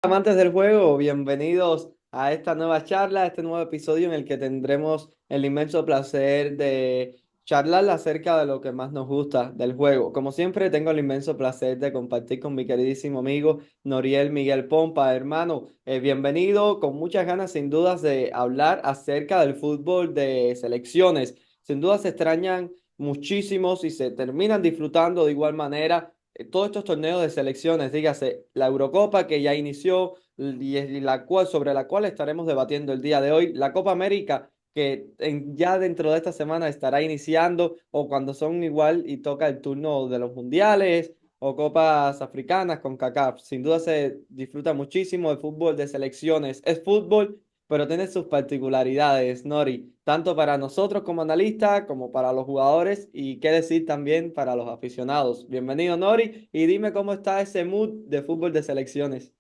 Amantes del juego, bienvenidos a esta nueva charla, a este nuevo episodio en el que tendremos el inmenso placer de charlar acerca de lo que más nos gusta del juego. Como siempre, tengo el inmenso placer de compartir con mi queridísimo amigo Noriel Miguel Pompa, hermano. Bienvenido, con muchas ganas sin dudas de hablar acerca del fútbol de selecciones. Sin duda se extrañan muchísimos y se terminan disfrutando de igual manera todos estos torneos de selecciones, dígase la Eurocopa que ya inició y sobre la cual estaremos debatiendo el día de hoy, la Copa América que ya dentro de esta semana estará iniciando, o cuando son igual y toca el turno de los mundiales o copas africanas con CACAF. Sin duda se disfruta muchísimo el fútbol de selecciones. Es fútbol, pero tiene sus particularidades, Nori, tanto para nosotros como analistas, como para los jugadores y qué decir también para los aficionados. Bienvenido, Nori, y dime cómo está ese mood de fútbol de selecciones.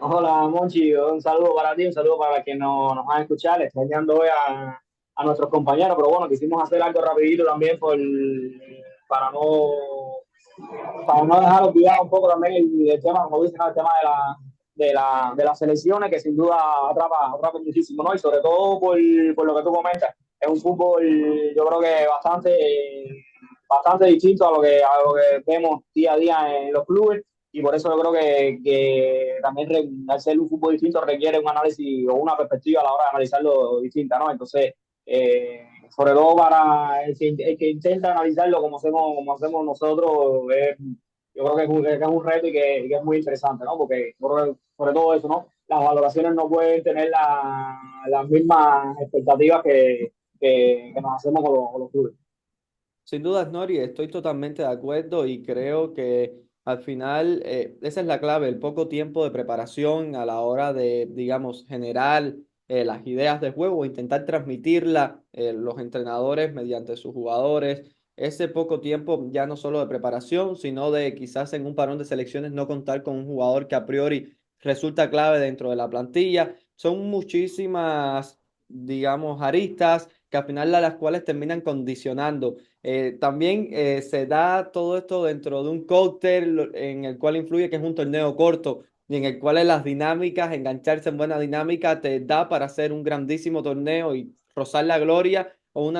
Hola, Monchi, un saludo para ti, un saludo para quien nos va a escuchar, extrañando hoy a nuestros compañeros, pero bueno, quisimos hacer algo rapidito también para no, para no dejar olvidado un poco también el tema, como dicen, el tema de las selecciones, que sin duda atrapa muchísimo, ¿no? Y sobre todo por lo que tú comentas, es un fútbol, yo creo que bastante distinto a lo que vemos día a día en los clubes y por eso yo creo que también al ser un fútbol distinto requiere un análisis o una perspectiva a la hora de analizarlo distinta, ¿no? Entonces, sobre todo para el que intenta analizarlo como hacemos nosotros, yo creo que es un reto y que es muy interesante, ¿no? Porque yo creo que sobre todo eso, ¿no? Las valoraciones no pueden tener las mismas expectativas que nos hacemos con los clubes. Sin dudas, Nori, estoy totalmente de acuerdo y creo que al final esa es la clave, el poco tiempo de preparación a la hora de, digamos, generar las ideas de juego o intentar transmitirla los entrenadores mediante sus jugadores. Ese poco tiempo ya no solo de preparación, sino de quizás en un parón de selecciones no contar con un jugador que a priori resulta clave dentro de la plantilla. Son muchísimas, digamos, aristas que al final a las cuales terminan condicionando. También se da todo esto dentro de un cóctel en el cual influye que es un torneo corto y en el cual las dinámicas, engancharse en buena dinámica, te da para hacer un grandísimo torneo y rozar la gloria o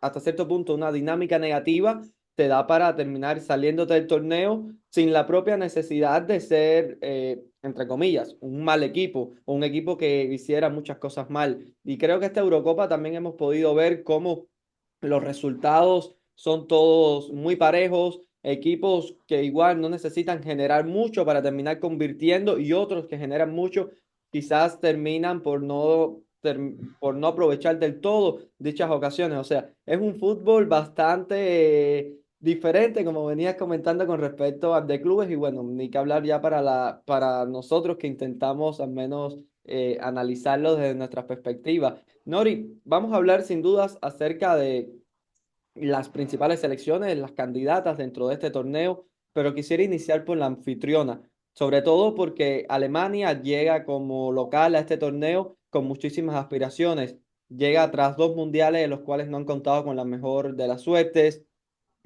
hasta cierto punto una dinámica negativa, te da para terminar saliéndote del torneo sin la propia necesidad de ser, entre comillas, un mal equipo o un equipo que hiciera muchas cosas mal. Y creo que esta Eurocopa también hemos podido ver cómo los resultados son todos muy parejos, equipos que igual no necesitan generar mucho para terminar convirtiendo y otros que generan mucho quizás terminan por no aprovechar del todo dichas ocasiones. O sea, es un fútbol bastante diferente, como venías comentando con respecto al de clubes y bueno, ni que hablar ya para nosotros que intentamos al menos analizarlo desde nuestra perspectiva. Nori, vamos a hablar sin dudas acerca de las principales selecciones, las candidatas dentro de este torneo, pero quisiera iniciar por la anfitriona, sobre todo porque Alemania llega como local a este torneo con muchísimas aspiraciones. Llega tras dos mundiales en los cuales no han contado con la mejor de las suertes,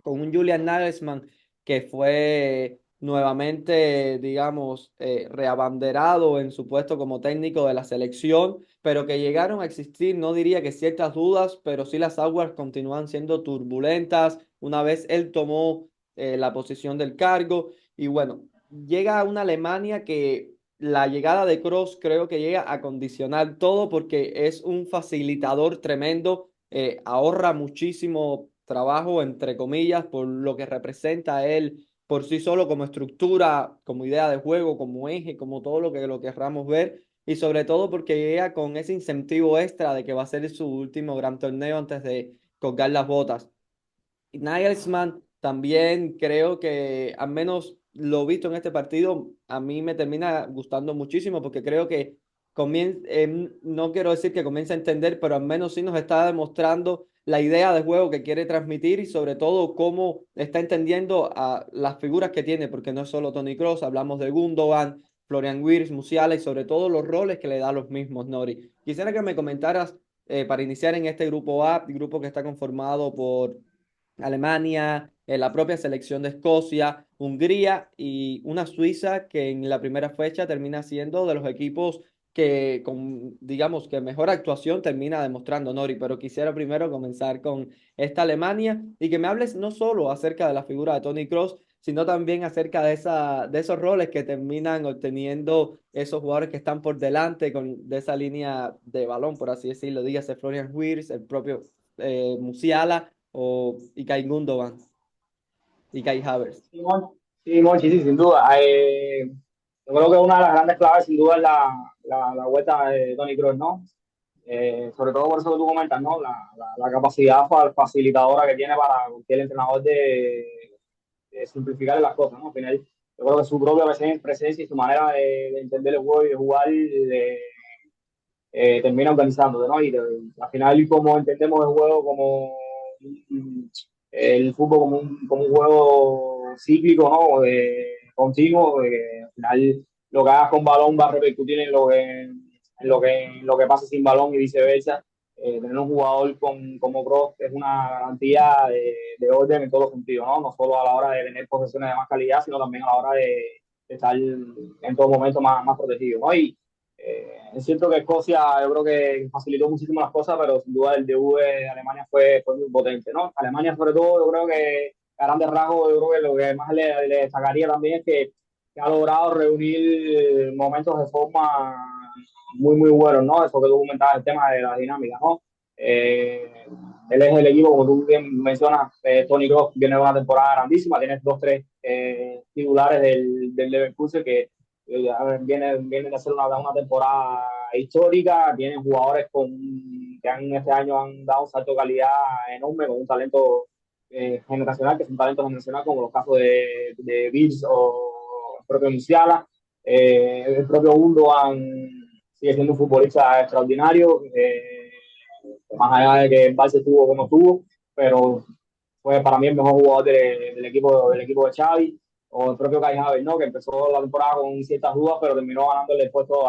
con un Julian Nagelsmann que fue nuevamente, digamos, reabanderado en su puesto como técnico de la selección, pero que llegaron a existir, no diría que ciertas dudas, pero sí las aguas continúan siendo turbulentas una vez él tomó la posición del cargo. Y bueno, llega a una Alemania que la llegada de Kroos creo que llega a condicionar todo porque es un facilitador tremendo, ahorra muchísimo trabajo, entre comillas, por lo que representa él por sí solo como estructura, como idea de juego, como eje, como todo lo querramos ver, y sobre todo porque llega con ese incentivo extra de que va a ser su último gran torneo antes de colgar las botas. Nagelsmann también creo que, al menos lo visto en este partido, a mí me termina gustando muchísimo porque creo que no quiero decir que comience a entender, pero al menos sí nos está demostrando la idea de juego que quiere transmitir y sobre todo cómo está entendiendo a las figuras que tiene, porque no es solo Toni Kroos, hablamos de Gundogan, Florian Wirtz, Musiala y sobre todo los roles que le da a los mismos, Nori. Quisiera que me comentaras para iniciar en este grupo A, grupo que está conformado por Alemania, la propia selección de Escocia, Hungría y una Suiza que en la primera fecha termina siendo de los equipos que con, digamos, que mejor actuación termina demostrando Nori, pero quisiera primero comenzar con esta Alemania y que me hables no solo acerca de la figura de Toni Kroos, sino también acerca de esos roles que terminan obteniendo esos jugadores que están por delante de esa línea de balón, por así decirlo, dígase Florian Wirtz, el propio Musiala o Ilkay Gundogan y Kai Havertz. Sí, sí, Monchi, sí, sin duda. Yo creo que una de las grandes claves, sin duda, es la vuelta de Toni Kroos, ¿no? Sobre todo por eso que tú comentas, ¿no? La capacidad facilitadora que tiene para cualquier entrenador de simplificar las cosas, ¿no? Al final, yo creo que su propia presencia y su manera de entender el juego y de jugar termina organizándote, ¿no? Al final, como entendemos el juego como el fútbol como un juego cíclico, ¿no? Continuo, al final lo que hagas con balón va a repercutir en lo que pasa sin balón y viceversa. Tener un jugador como Kroos es una garantía de orden en todos los sentidos, ¿no? No solo a la hora de tener posesiones de más calidad, sino también a la hora de estar en todo momento más protegido, ¿no? Es cierto que Escocia yo creo que facilitó muchísimo las cosas, pero sin duda el debut de Alemania fue muy potente, ¿no? Alemania sobre todo yo creo que a grandes rasgos yo creo que lo que más le destacaría también es que ha logrado reunir momentos de forma muy buenos, ¿no? Eso que tú comentabas, el tema de la dinámica, ¿no? Eh, Él es el equipo, como tú bien mencionas, Toni Kroos viene de una temporada grandísima, tienes dos, tres titulares del Leverkusen que vienen de hacer una temporada histórica, tienen jugadores este año han dado un salto de calidad enorme, con un talento generacional, que es un talento generacional, como los casos de Bills o el propio Musiala, el propio Gundogan sigue siendo un futbolista extraordinario, más allá de que el Barça estuvo como estuvo, pero fue para mí el mejor jugador del equipo de Xavi, o el propio Kai Havertz, ¿no? Que empezó la temporada con ciertas dudas, pero terminó ganándole el puesto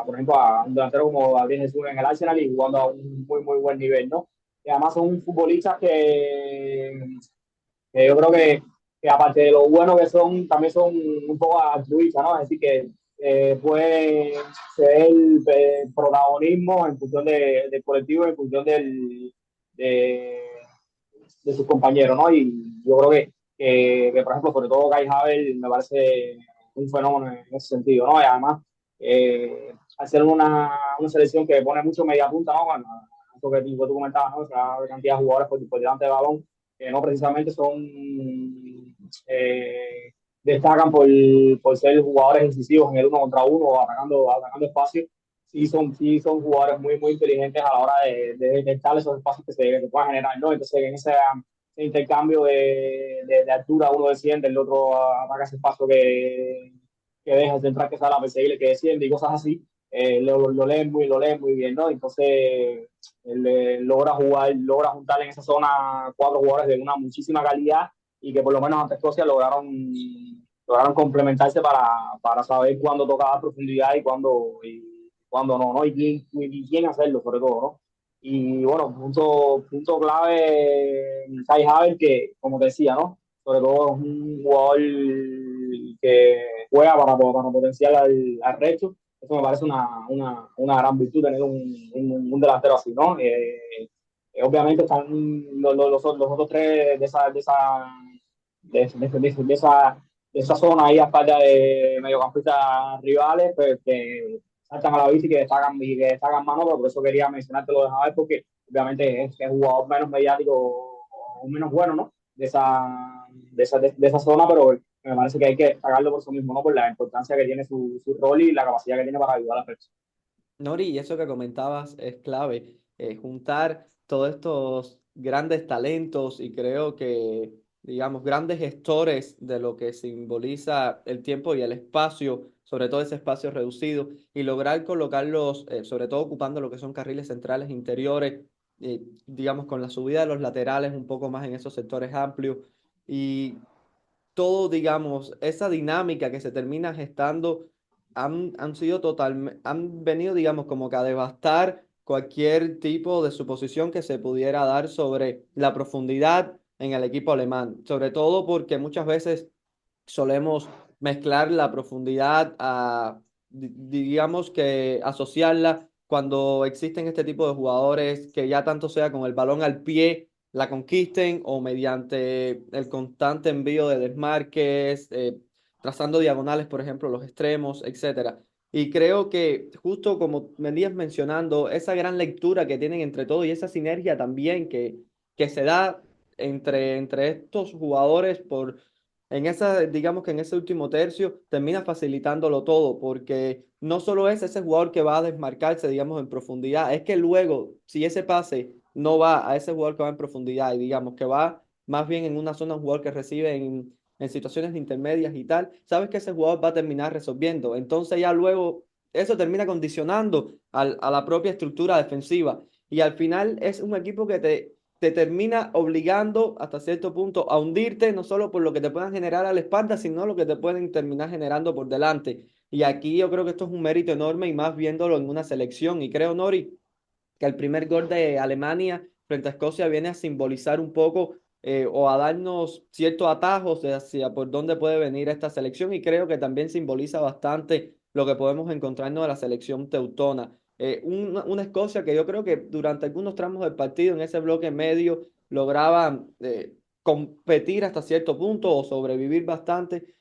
por ejemplo, a un delantero como Gabriel Jesús en el Arsenal y jugando a un muy buen nivel, ¿no? Y además son futbolistas que yo creo que aparte de lo bueno que son, también son un poco altruistas, ¿no? Es decir, que puede ceder el protagonismo en función del colectivo, en función de, de sus compañeros, ¿no? Y yo creo por ejemplo, sobre todo Kai Havertz me parece un fenómeno en ese sentido, ¿no? Y además, hacer una selección que pone mucho media punta, ¿no? Bueno, eso que tú comentabas, ¿no? O sea, la cantidad de jugadores por delante del balón, que no precisamente destacan por ser jugadores incisivos en el uno contra uno o atacando espacios. Sí son jugadores muy inteligentes a la hora de detectar esos espacios que se puedan generar, ¿no? Entonces, en ese intercambio de altura, uno desciende, el otro ataca ese espacio que deja el central que sale a perseguirle, que desciende y cosas así. Lo leen muy bien, ¿no? Entonces, logra juntar en esa zona cuatro jugadores de una muchísima calidad y que por lo menos ante Escocia lograron complementarse para saber cuándo tocar dar profundidad y cuándo no, ¿no? Y quién hacerlo, sobre todo, ¿no? Y bueno, punto clave, Kai Havertz, que como te decía, ¿no? Sobre todo es un jugador que juega para potenciar al resto. Eso me parece una gran virtud tener un delantero así, ¿no? Obviamente están los otros tres de esa zona ahí, aparte de mediocampistas rivales, pues, que saltan a la bici y que destacan mano, pero por eso quería mencionarte lo de Javier, porque obviamente es el jugador menos mediático o menos bueno, ¿no? De esa zona, pero me parece que hay que destacarlo por eso mismo, ¿no? Por la importancia que tiene su rol y la capacidad que tiene para ayudar a la persona. Nori, y eso que comentabas es clave, juntar todos estos grandes talentos y creo que, digamos, grandes gestores de lo que simboliza el tiempo y el espacio, sobre todo ese espacio reducido, y lograr colocarlos, sobre todo ocupando lo que son carriles centrales interiores, digamos, con la subida de los laterales un poco más en esos sectores amplios y todo, digamos, esa dinámica que se termina gestando han sido han venido, digamos, como que a devastar cualquier tipo de suposición que se pudiera dar sobre la profundidad en el equipo alemán, sobre todo porque muchas veces solemos mezclar la profundidad a, digamos que asociarla cuando existen este tipo de jugadores que ya tanto sea con el balón al pie la conquisten o mediante el constante envío de desmarques, trazando diagonales, por ejemplo, los extremos, etcétera. Y creo que justo como venías mencionando, esa gran lectura que tienen entre todos y esa sinergia también que se da entre estos jugadores por en esa, digamos que en ese último tercio termina facilitándolo todo, porque no solo es ese jugador que va a desmarcarse, digamos, en profundidad, es que luego, si ese pase no va a ese jugador que va en profundidad y digamos que va más bien en una zona, un jugador que recibe en situaciones intermedias y tal, sabes que ese jugador va a terminar resolviendo. Entonces ya luego eso termina condicionando a la propia estructura defensiva. Y al final es un equipo que te termina obligando hasta cierto punto a hundirte, no solo por lo que te puedan generar a la espalda, sino lo que te pueden terminar generando por delante. Y aquí yo creo que esto es un mérito enorme y más viéndolo en una selección. Y creo, Nori, que el primer gol de Alemania frente a Escocia viene a simbolizar un poco o a darnos ciertos atajos de hacia por dónde puede venir esta selección y creo que también simboliza bastante lo que podemos encontrarnos de la selección teutona. Una Escocia que yo creo que durante algunos tramos del partido en ese bloque medio lograba competir hasta cierto punto o sobrevivir bastante,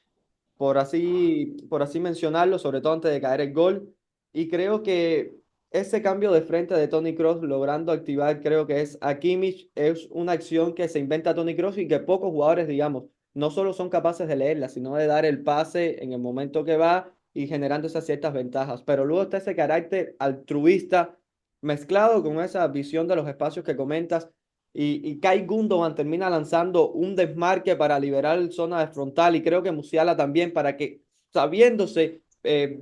por así mencionarlo, sobre todo antes de caer el gol. Y creo que ese cambio de frente de Tony Cross logrando activar, creo que es a Kimmich, es una acción que se inventa Tony Cross y que pocos jugadores, digamos, no solo son capaces de leerla, sino de dar el pase en el momento que va y generando esas ciertas ventajas. Pero luego está ese carácter altruista mezclado con esa visión de los espacios que comentas y Kai Gundogan termina lanzando un desmarque para liberar zona de frontal y creo que Musiala también para que, sabiéndose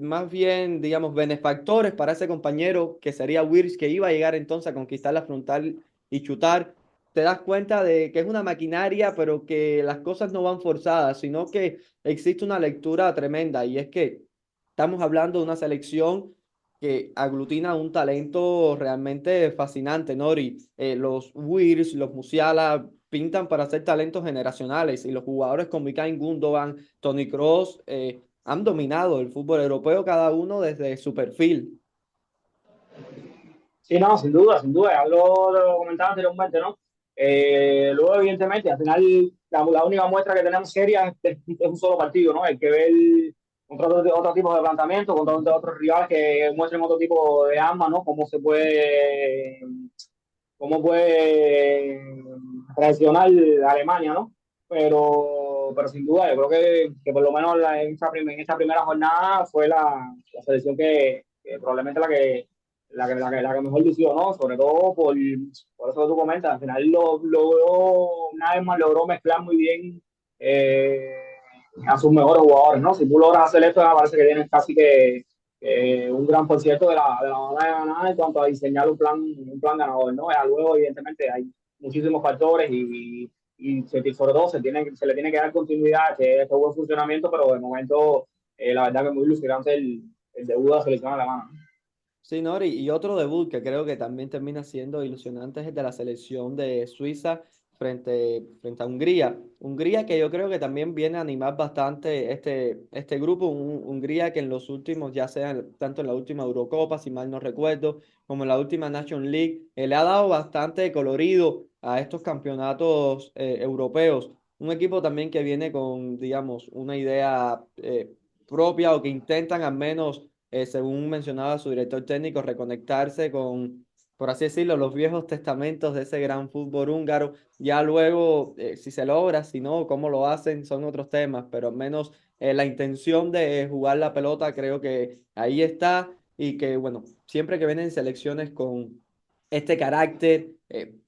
más bien, digamos, benefactores para ese compañero que sería Wirtz, que iba a llegar entonces a conquistar la frontal y chutar, te das cuenta de que es una maquinaria, pero que las cosas no van forzadas, sino que existe una lectura tremenda y es que estamos hablando de una selección que aglutina un talento realmente fascinante, Nori. Los Wirtz, los Musiala pintan para ser talentos generacionales y los jugadores como Ilkay Gundogan, Toni Kroos, han dominado el fútbol europeo cada uno desde su perfil. Sí, no, sin duda, ya lo comentaba anteriormente, ¿no? Luego, evidentemente, al final, la única muestra que tenemos seria es un solo partido, ¿no? El que ve contra otro tipo de planteamiento, contra otros rivales que muestren otro tipo de armas, ¿no? Cómo puede reaccionar Alemania, ¿no? Pero sin duda, yo creo que por lo menos en esta primera jornada fue la selección que probablemente la que mejor lució, ¿no? Sobre todo por eso que tú comentas, al final una vez más logró mezclar muy bien eh, a sus mejores jugadores, ¿no? Si tú logras hacer esto, me parece que tienes casi que un gran por ciento de la batalla ganada en cuanto a diseñar un plan ganador, ¿no? Ya luego, evidentemente, hay muchísimos factores sobre todo se le tiene que dar continuidad, que es buen funcionamiento, pero de momento, la verdad que es muy ilusionante el debut de la selección alemana. Sí, Nori, y otro debut que creo que también termina siendo ilusionante es el de la selección de Suiza frente a Hungría. Hungría que yo creo que también viene a animar bastante este grupo. Hungría que en los últimos, ya sea tanto en la última Eurocopa, si mal no recuerdo, como en la última Nation League, le ha dado bastante colorido a estos campeonatos europeos. Un equipo también que viene con, digamos, una idea propia o que intentan al menos según mencionaba su director técnico, reconectarse con, por así decirlo, los viejos testamentos de ese gran fútbol húngaro. Ya luego, si se logra, si no, cómo lo hacen, son otros temas, pero al menos la intención de jugar la pelota creo que ahí está y que, bueno, siempre que vienen selecciones con este carácter,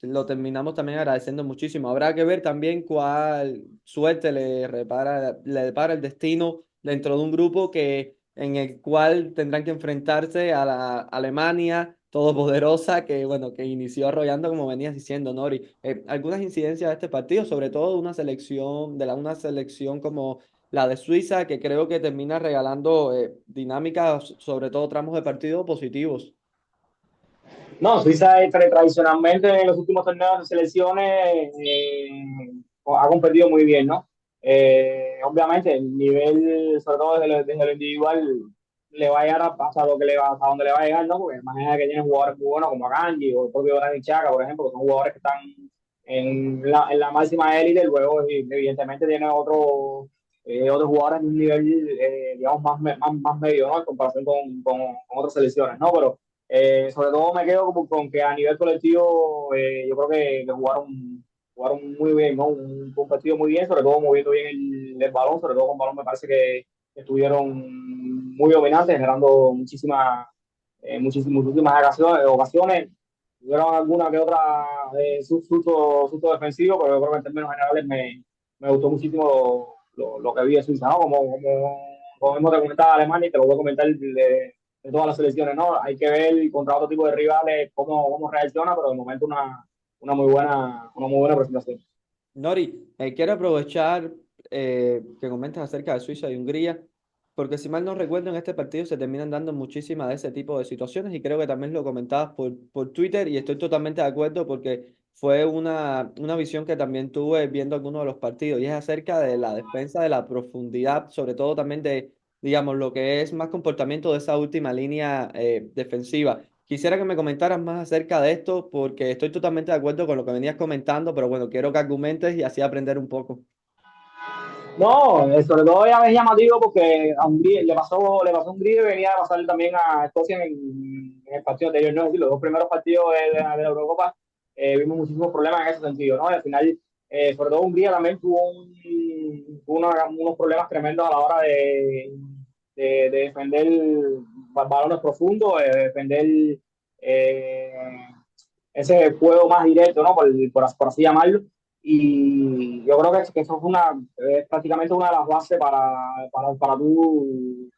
lo terminamos también agradeciendo muchísimo. Habrá que ver también cuál suerte le depara el destino dentro de un grupo que en el cual tendrán que enfrentarse a la Alemania todopoderosa que, bueno, que inició arrollando, como venías diciendo, Nori. Algunas incidencias de este partido, sobre todo de una selección como la de Suiza, que creo que termina regalando dinámicas, sobre todo tramos de partido positivos. No, Suiza tradicionalmente en los últimos torneos de selecciones ha competido muy bien, ¿no? Obviamente, el nivel, sobre todo desde lo individual, le va a llegar hasta, lo que le va, hasta donde le va a llegar, ¿no? Porque imagina que tiene jugadores muy buenos como Akanji o el propio Granit Xhaka, por ejemplo, que son jugadores que están en la máxima élite, luego evidentemente tiene otros jugadores en un nivel, digamos, más medio, ¿no? En comparación con otras selecciones, ¿no? Pero sobre todo me quedo con que a nivel colectivo yo creo que jugaron muy bien, ¿no? Un partido muy bien, sobre todo moviendo bien el balón, sobre todo con balón me parece que estuvieron muy dominantes, generando muchísimas ocasiones. Tuvieron alguna que otra susto defensivo, pero yo creo que en términos generales me gustó muchísimo lo que vi de Suiza, ¿no? Como mismo te comentaba Alemania y te lo voy a comentar de todas las selecciones, ¿no? Hay que ver contra otro tipo de rivales cómo reacciona, pero de momento una muy buena presentación. Nori, quiero aprovechar que comentas acerca de Suiza y Hungría, porque si mal no recuerdo, en este partido se terminan dando muchísimas de ese tipo de situaciones y creo que también lo comentabas por Twitter y estoy totalmente de acuerdo porque fue una visión que también tuve viendo algunos de los partidos y es acerca de la defensa, de la profundidad, sobre todo también de, digamos, lo que es más comportamiento de esa última línea defensiva. Quisiera que me comentaras más acerca de esto porque estoy totalmente de acuerdo con lo que venías comentando, pero bueno, quiero que argumentes y así aprender un poco. No, sobre todo ya es llamativo porque a Hungría, le pasó a Hungría y venía a pasar también a Escocia en el partido anterior, ¿no? Es decir, los dos primeros partidos de la Eurocopa vimos muchísimos problemas en ese sentido, ¿no? Y al final, sobre todo Hungría también tuvo unos problemas tremendos a la hora de defender balones profundos, de defender eh, ese juego más directo, ¿no? Por así llamarlo. Y yo creo que eso es prácticamente una de las bases para tú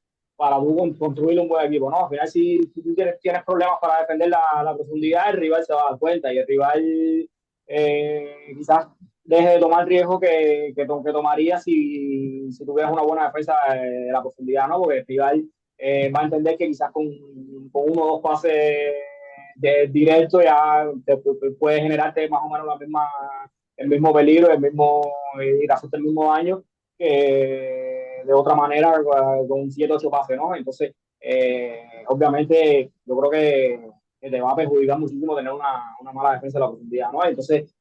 construir un buen equipo, ¿no? Al final, si tú tienes problemas para defender la profundidad, el rival se va a dar cuenta y el rival quizás deje de tomar el riesgo que tomaría si tuvieras una buena defensa de la profundidad, ¿no? Porque el rival va a entender que quizás con uno o dos pases directo ya puede generarte más o menos el mismo peligro, ir a hacerte el mismo daño que de otra manera con 7 o 8 pases, ¿no? Entonces, obviamente, yo creo que te va a perjudicar muchísimo tener una mala defensa de la profundidad, ¿no? Entonces,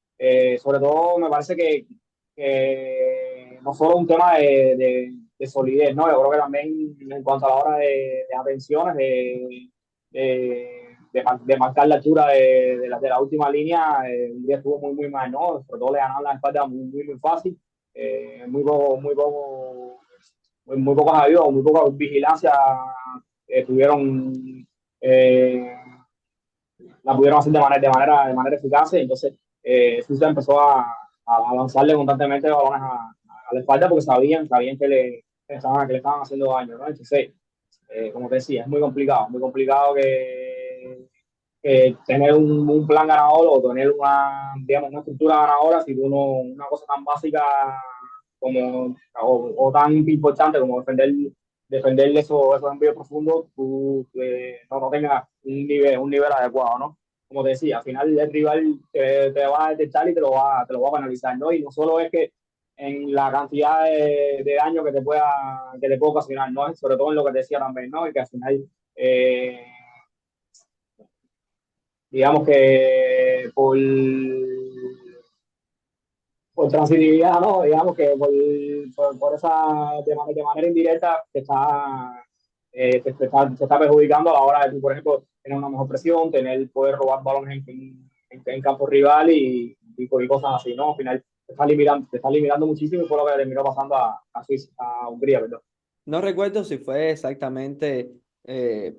sobre todo, me parece que no solo un tema de solidez, ¿no? Yo creo que también en cuanto a la hora de atenciones, de marcar la altura de la última línea, un día estuvo muy mal, ¿no? Sobre todo le ganaron la espalda muy fácil, muy pocos aviones, muy poca vigilancia tuvieron, eh, la pudieron hacer de manera eficaz, entonces Suiza empezó a lanzarle constantemente balones a la espalda porque sabían que le estaban haciendo daño, ¿no? Entonces, como te decía, es muy complicado que tener un plan ganador o tener digamos, una estructura ganadora si tú no, una cosa tan básica o tan importante como defender esos envíos profundos, tú no tengas un nivel adecuado, ¿no? Como te decía, al final el rival te va a detectar y te lo va a penalizar, ¿no? Y no solo es que en la cantidad de daño que te pueda ocasionar, ¿no? Sobre todo en lo que te decía también, ¿no? Y que al final, digamos que por transitividad, ¿no? Digamos que por esa, de manera indirecta, te está perjudicando a la hora de tú, por ejemplo, tener una mejor presión, poder robar balones en campo rival y cosas así, ¿no? Al final te está limitando muchísimo y fue lo que le terminó pasando a Hungría, ¿verdad? No recuerdo si fue exactamente eh,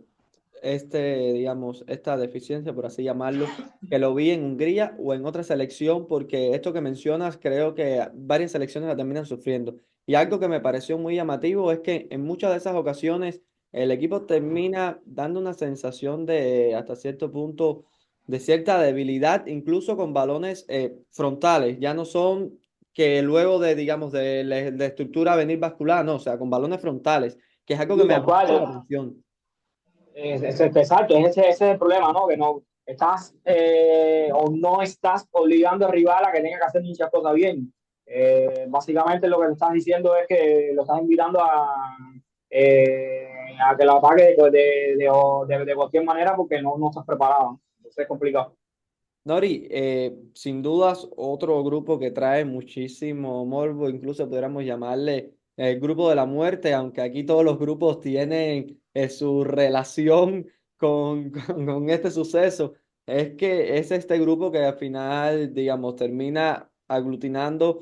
digamos, esta deficiencia, por así llamarlo, que lo vi en Hungría o en otra selección, porque esto que mencionas creo que varias selecciones la terminan sufriendo. Y algo que me pareció muy llamativo es que en muchas de esas ocasiones el equipo termina dando una sensación de, hasta cierto punto, de cierta debilidad, incluso con balones frontales. Ya no son que luego de, digamos, de estructura venir bascular, no, o sea, con balones frontales, que es algo que Sí, me tal llamó mucho la cual. atención. Exacto, ese es el problema, ¿no? Que no estás o no estás obligando al rival a que tenga que hacer muchas cosas bien. Básicamente lo que le estás diciendo es que lo estás invitando a que lo ataque de cualquier manera porque no estás preparado. Entonces es complicado. Nori, sin dudas otro grupo que trae muchísimo morbo, incluso podríamos llamarle el grupo de la muerte, aunque aquí todos los grupos tienen su relación con este suceso, es que es este grupo que al final, digamos, termina aglutinando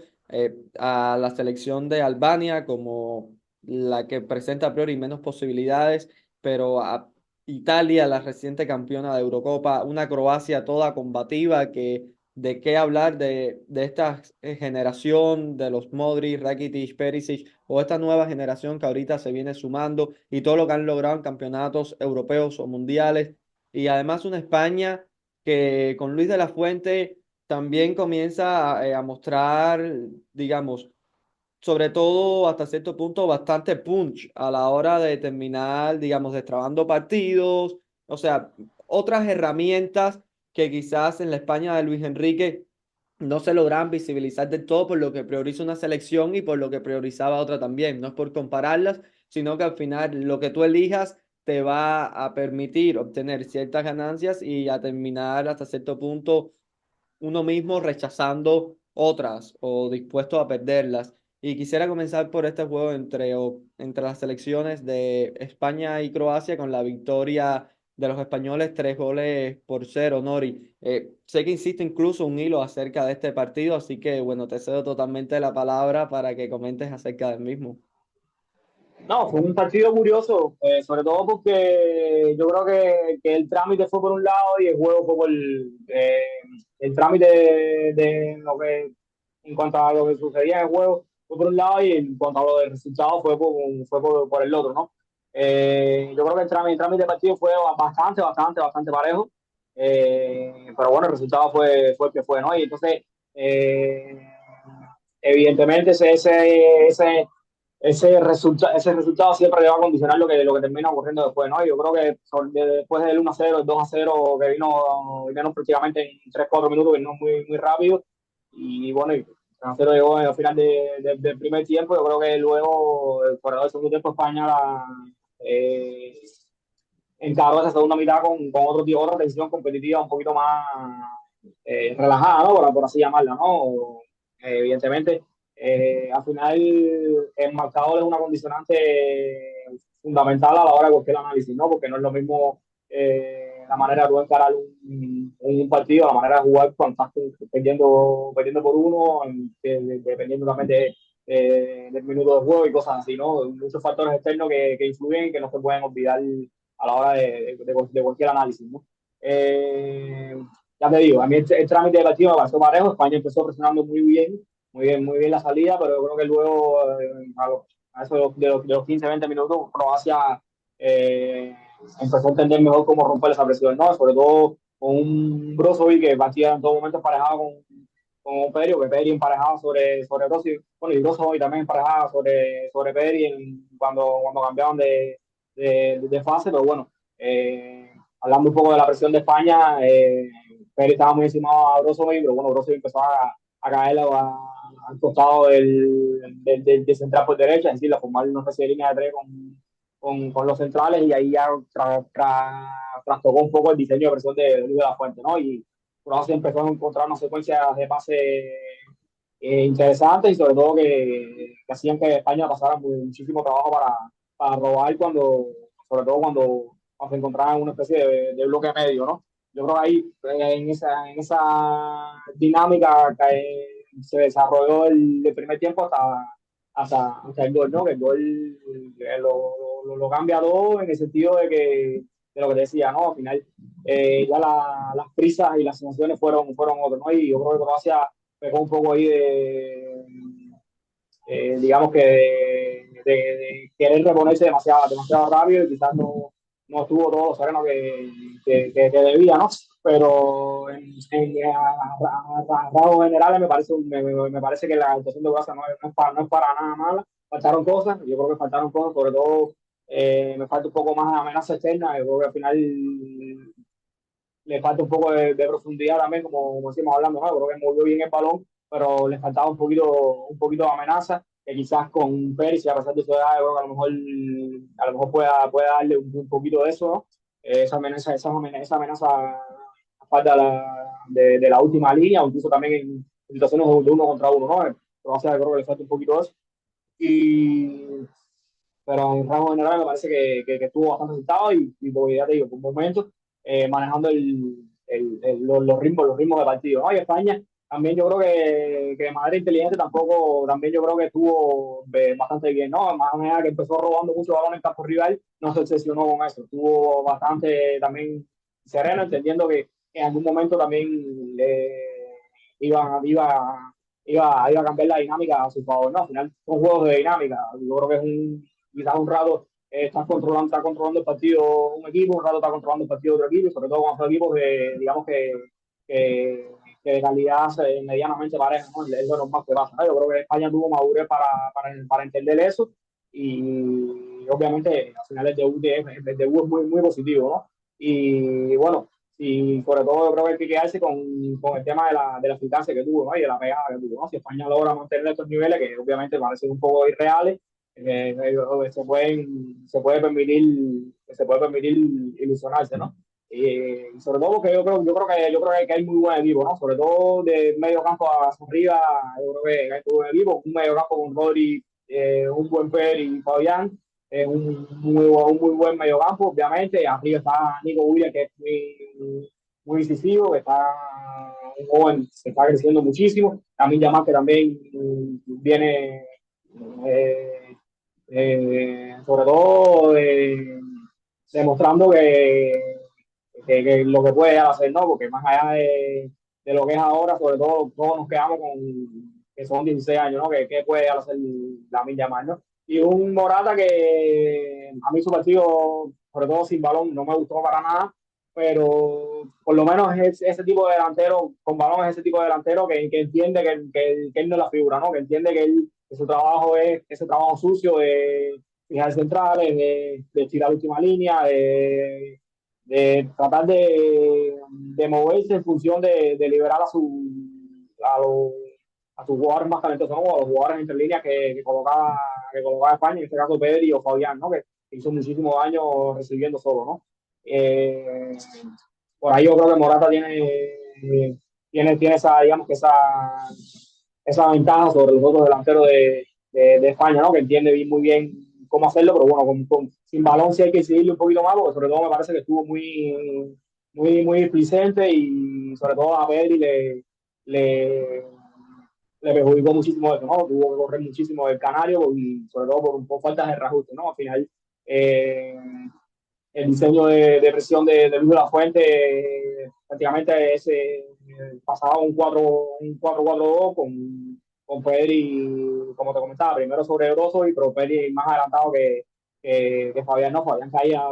a la selección de Albania como la que presenta a priori menos posibilidades, pero Italia, la reciente campeona de Eurocopa, una Croacia toda combativa que de qué hablar de esta generación de los Modric, Rakitic, Perisic o esta nueva generación que ahorita se viene sumando y todo lo que han logrado en campeonatos europeos o mundiales y además una España que con Luis de la Fuente también comienza a mostrar, digamos, sobre todo hasta cierto punto bastante punch a la hora de terminar, digamos, destrabando partidos, o sea, otras herramientas que quizás en la España de Luis Enrique no se logran visibilizar del todo por lo que prioriza una selección y por lo que priorizaba otra también. No es por compararlas, sino que al final lo que tú elijas te va a permitir obtener ciertas ganancias y a terminar hasta cierto punto uno mismo rechazando otras o dispuesto a perderlas. Y quisiera comenzar por este juego entre las selecciones de España y Croacia con la victoria de los españoles 3 goles por 0, Nori. Sé que insiste incluso un hilo acerca de este partido, así que bueno, te cedo totalmente la palabra para que comentes acerca del mismo. No, fue un partido curioso, sobre todo porque yo creo que el trámite fue por un lado y el juego fue el trámite de lo que, en cuanto a lo que sucedía en el juego, fue por un lado y en cuanto a lo del resultado fue por el otro, ¿no? Yo creo que el trámite del partido fue bastante parejo, pero bueno, el resultado fue el que fue, ¿no? Y entonces, eh, evidentemente, ese resultado siempre le va a condicionar lo que termina ocurriendo después, ¿no? Yo creo que después del 1-0, el 2-0, que vino prácticamente en 3 4 minutos, que vino muy rápido, y bueno, y el 1-0 llegó al final del primer tiempo. Yo creo que luego, por el segundo tiempo, España eh, encaró esa segunda mitad con otra decisión competitiva un poquito más relajada, ¿no? Por así llamarla, ¿no? Evidentemente, al final el marcador es una condicionante fundamental a la hora de cualquier análisis, ¿no? Porque no es lo mismo la manera de tú encarar un partido, la manera de jugar cuando estás perdiendo por uno, dependiendo también del minuto de juego y cosas así, ¿no? Muchos factores externos que influyen y que no se pueden olvidar a la hora de cualquier análisis, ¿no? Eh, ya te digo, a mí el trámite del partido me pareció parejo. España empezó presionando muy bien la salida, pero yo creo que luego, a eso de los 15, 20 minutos, Croacia empezó a entender mejor cómo romper esa presión, ¿no? Sobre todo con un Brozovic que partía en todo momento emparejado con Peri, que Peri emparejaba sobre Brozovic, bueno, y Brozovic también emparejaba sobre Peri cuando cambiaban de fase, pero bueno, hablando un poco de la presión de España, Pérez estaba muy encima a Brozovic, pero bueno, Brozovic empezó a caer al costado del central por derecha, es decir, a formar una especie de línea de tres con los centrales, y ahí ya trastocó un poco el diseño de presión de Luis de la Fuente, ¿no? Y Croacia empezó a encontrar una secuencia de pases interesantes y sobre todo que hacían que España pasara muchísimo trabajo para robar sobre todo cuando se encontraban en una especie de bloque medio, ¿no? Yo creo que ahí, en esa dinámica que se desarrolló el primer tiempo hasta el gol, ¿no? Que el gol lo cambia todo en el sentido de lo que te decía, ¿no? Al final, ya las prisas y las emociones fueron otras, ¿no? Y yo creo que Croacia pegó un poco ahí digamos que de querer reponerse demasiado rápido, y quizás no estuvo todo lo sereno que debía, ¿no? Pero a rasgos generales me parece que la actuación de Croacia no es para nada mala. Faltaron cosas, yo creo que faltaron cosas, sobre todo me falta un poco más de amenaza externa. Yo creo que al final le falta un poco de profundidad también, como decimos hablando, ¿no? Creo que movió bien el balón, pero le faltaba un poquito de amenaza, que quizás con Pérez, a pesar de su edad, yo creo que a lo mejor pueda darle un poquito de eso, ¿no? Esa amenaza falta de la última línea, o incluso también en situaciones de uno contra uno, ¿no? Croacia creo que le falta un poquito de eso. Y, pero en rango general me parece que estuvo bastante resultado y porque ya te digo, por momentos manejando los ritmos de partido, ¿no? Y España también yo creo que de manera inteligente tampoco, también yo creo que estuvo bastante bien, ¿no? Más o menos que empezó robando mucho balón en campo rival, no se obsesionó con eso, estuvo bastante también sereno, entendiendo que en algún momento también iba, iba, iba a cambiar la dinámica a su favor, ¿no? Al final son juegos de dinámica, yo creo que es quizás un rato está controlando el partido un equipo, un rato está controlando el partido otro equipo, y sobre todo cuando son equipos de, digamos que, que de calidad medianamente pareja, ¿no? Es lo normal que pasa, ¿no? Yo creo que España tuvo madurez para entender eso y obviamente al final el debut es muy positivo, ¿no? Y bueno, y sobre todo yo creo que hay que quedarse con el tema de la eficacia que tuvo, ¿no? Y de la pegada que tuvo, ¿no? Si España logra mantener estos niveles, que obviamente parecen un poco irreales, se puede permitir ilusionarse, ¿no? Y sobre todo porque yo creo que hay muy buen equipo, ¿no? Sobre todo de medio campo hacia arriba, yo creo que hay muy buen equipo, un medio campo con Rodri, un buen Pérez y Fabián, un muy buen medio campo, obviamente. Arriba está Nico Williams, que es muy incisivo, que está un joven, se está creciendo muchísimo. También Yamal, que también viene eh, sobre todo demostrando que lo que puede hacer, ¿no? Porque más allá de lo que es ahora, sobre todo todos nos quedamos con que son 16 años, ¿no? Que puede hacer la milla más, ¿no? Y un Morata que a mí su partido, sobre todo sin balón, no me gustó para nada, pero por lo menos es ese tipo de delantero, con balón es ese tipo de delantero que entiende que él no es la figura, ¿no? Que entiende que su trabajo es ese trabajo sucio de fijar centrales, de tirar la última línea, de tratar de moverse en función de liberar a, los, a sus jugadores más talentosos, ¿no? A los jugadores entre líneas que colocaba España, en este caso Pedri o Fabián, ¿no? Que hizo muchísimo daño recibiendo solo, ¿no? Eh, por ahí yo creo que Morata tiene esa, digamos que esa ventaja sobre los otros delanteros de España, ¿no? Que entiende muy bien cómo hacerlo, pero bueno, sin balón sí hay que incidirle un poquito más, porque sobre todo me parece que estuvo muy displicente y sobre todo a Pedri le, le perjudicó muchísimo eso, ¿no? Tuvo que correr muchísimo el Canario y sobre todo por faltas de reajuste, ¿no? Al final, eh, el diseño de presión de Luis de la Fuente prácticamente pasaba un 4-4-2 con Pedri, como te comentaba, primero sobre Broso y pero Pedri más adelantado que Fabián, no, Fabián caía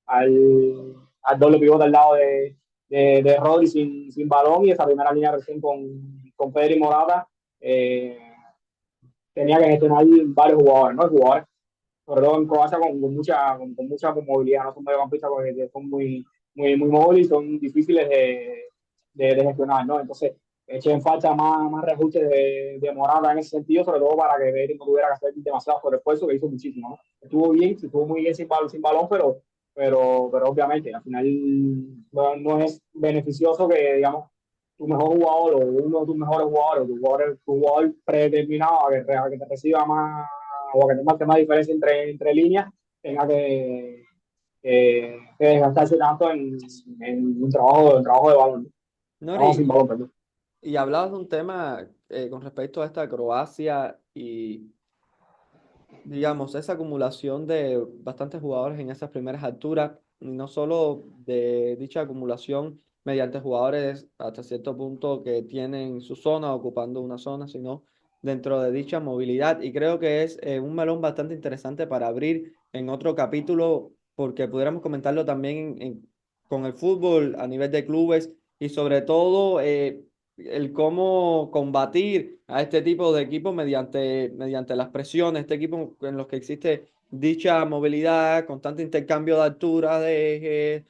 al doble pivote al lado de Rodri sin balón y esa primera línea recién con Pedri y Morata tenía que gestionar varios jugadores, ¿no? Jugadores sobre todo en Croacia con mucha movilidad, no son mediocampistas porque son muy móviles y son difíciles de gestionar, ¿no? Entonces, eché en falta más reajustes de Morata en ese sentido, sobre todo para que Betis no tuviera que hacer demasiado por esfuerzo, que hizo muchísimo, ¿no? Estuvo muy bien sin balón, pero obviamente al final no es beneficioso que, digamos, tu mejor jugador o uno de tus mejores jugadores, tu jugador predeterminado a que te reciba más o a que te marque más diferencia entre líneas, tenga que desgastarse tanto en un trabajo de balón, trabajo sin Nori, balón, perdón. y hablabas de un tema con respecto a esta Croacia y, digamos, esa acumulación de bastantes jugadores en esas primeras alturas, y no solo de dicha acumulación mediante jugadores hasta cierto punto que tienen su zona, ocupando una zona, sino dentro de dicha movilidad. Y creo que es un melón bastante interesante para abrir en otro capítulo, porque pudiéramos comentarlo también con el fútbol a nivel de clubes y sobre todo el cómo combatir a este tipo de equipos mediante las presiones, este equipo en los que existe dicha movilidad, constante intercambio de altura, de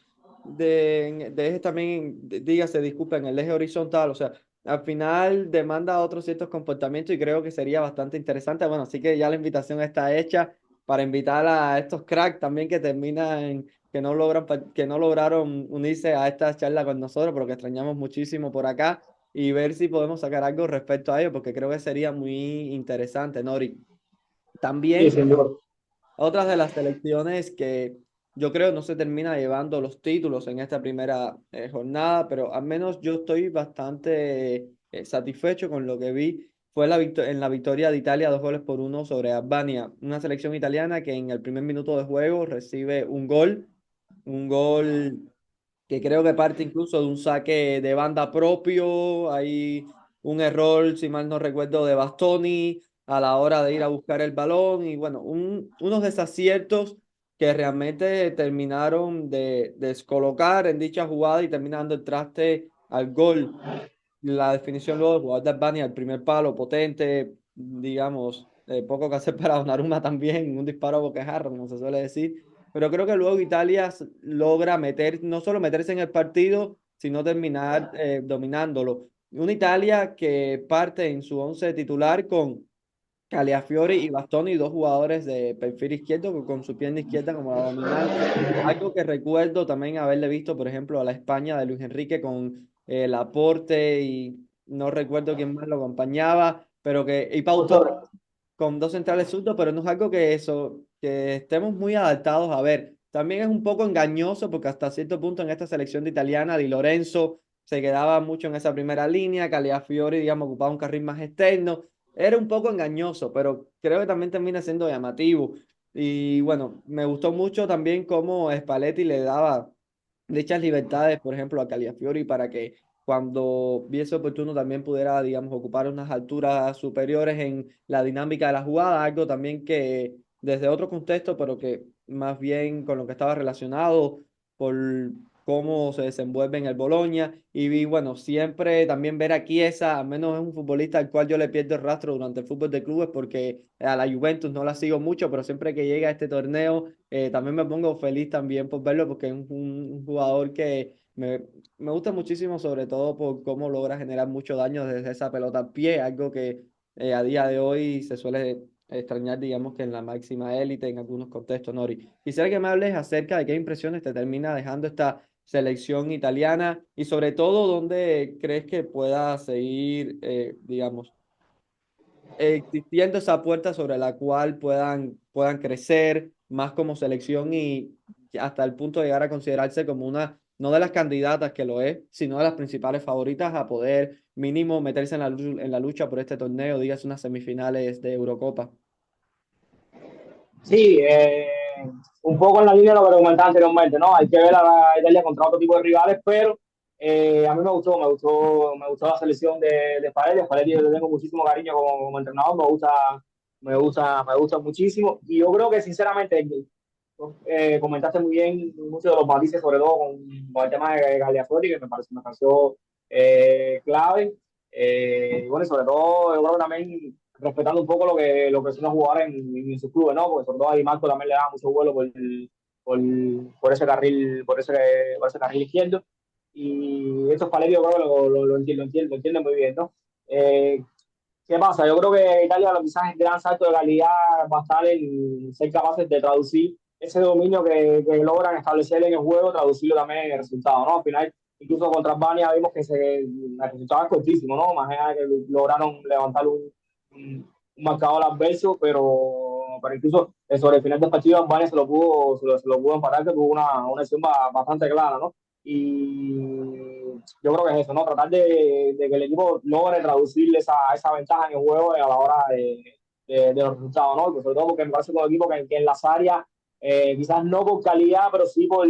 ejes también, dígase, disculpen, el eje horizontal, o sea, al final demanda otros ciertos comportamientos y creo que sería bastante interesante. Bueno, así que ya la invitación está hecha para invitar a estos cracks también que terminan, que no lograron unirse a esta charla con nosotros, pero que extrañamos muchísimo por acá y ver si podemos sacar algo respecto a ello, porque creo que sería muy interesante, Nori. Sí, También sin duda. otras de las selecciones que yo creo no se termina llevando los títulos en esta primera jornada, pero al menos yo estoy bastante satisfecho con lo que vi. Fue en la victoria de Italia 2 goles por 1 sobre Albania, una selección italiana que en el primer minuto de juego recibe un gol que creo que parte incluso de un saque de banda propio. Hay un error, si mal no recuerdo, de Bastoni a la hora de ir a buscar el balón y bueno, unos desaciertos que realmente terminaron de descolocar en dicha jugada y terminando el traste al gol. La definición luego del jugador de Albania, el primer palo potente, digamos, poco que hacer para Donnarumma también, un disparo a boquejarro, como se suele decir. Pero creo que luego Italia logra meter, no solo meterse en el partido, sino terminar dominándolo. Una Italia que parte en su once titular con Caliafiori y Bastoni, dos jugadores de perfil izquierdo con su pierna izquierda como la dominante. Algo que recuerdo también haberle visto, por ejemplo, a la España de Luis Enrique con Laporte y no recuerdo quién más lo acompañaba, pero y Pau Torres Justo, con dos centrales zurdos, pero no es algo que eso, que estemos muy adaptados a ver. También es un poco engañoso porque hasta cierto punto en esta selección de italiana, Di Lorenzo se quedaba mucho en esa primera línea, Caliafiori, digamos, ocupaba un carril más externo. Era un poco engañoso, pero creo que también termina siendo llamativo. Y bueno, me gustó mucho también cómo Spalletti le daba dichas libertades, por ejemplo, a Caliafiori para que cuando viese oportuno también pudiera, digamos, ocupar unas alturas superiores en la dinámica de la jugada, algo también que desde otro contexto, pero que más bien con lo que estaba relacionado por cómo se desenvuelve en el Boloña. Y vi, bueno, siempre también ver a Chiesa, al menos es un futbolista al cual yo le pierdo el rastro durante el fútbol de clubes porque a la Juventus no la sigo mucho, pero siempre que llega a este torneo también me pongo feliz también por verlo porque es un jugador que me gusta muchísimo, sobre todo por cómo logra generar mucho daño desde esa pelota al pie, algo que a día de hoy se suele extrañar, digamos que en la máxima élite en algunos contextos, Nori. Quisiera que me hables acerca de qué impresiones te termina dejando esta selección italiana y sobre todo dónde crees que pueda seguir, digamos, existiendo esa puerta sobre la cual puedan crecer más como selección y hasta el punto de llegar a considerarse como una, no de las candidatas que lo es, sino de las principales favoritas a poder mínimo meterse en en la lucha por este torneo, digas unas semifinales de Eurocopa. sí, un poco en la línea de lo que comentaba anteriormente, ¿no? Hay que ver a la Italia contra otro tipo de rivales, pero a mí me gustó la selección de Spalletti. Spalletti yo le tengo muchísimo cariño como entrenador, me gusta muchísimo. Y yo creo que, sinceramente, comentaste muy bien muchos de los matices, sobre todo con el tema de Gagliardini, que me pareció clave. Y bueno, y sobre todo, yo creo que también respetando un poco lo que son los jugadores en sus clubes, ¿no? Porque sobre todo a Di Marco también le da mucho vuelo por, por ese carril, por ese carril izquierdo. Y estos Spalletti yo creo que lo entiende muy bien, ¿no? Eh, ¿Qué pasa? Yo creo que Italia lo quizás el gran salto de calidad va a estar en ser capaces de traducir ese dominio que logran establecer en el juego, traducirlo también en el resultado, ¿no? Al final, incluso contra Albania vimos que el resultado es cortísimo, ¿no? Más allá de que lograron levantar un marcador adverso, pero incluso sobre el final del partido Albania se lo pudo empatar, que tuvo una acción bastante clara, ¿no? Y yo creo que es eso, ¿no? Tratar de que el equipo logre traducirle esa ventaja en el juego a la hora de los resultados, ¿no? Pues sobre todo porque me parece que un equipo que en las áreas, quizás no por calidad, pero sí por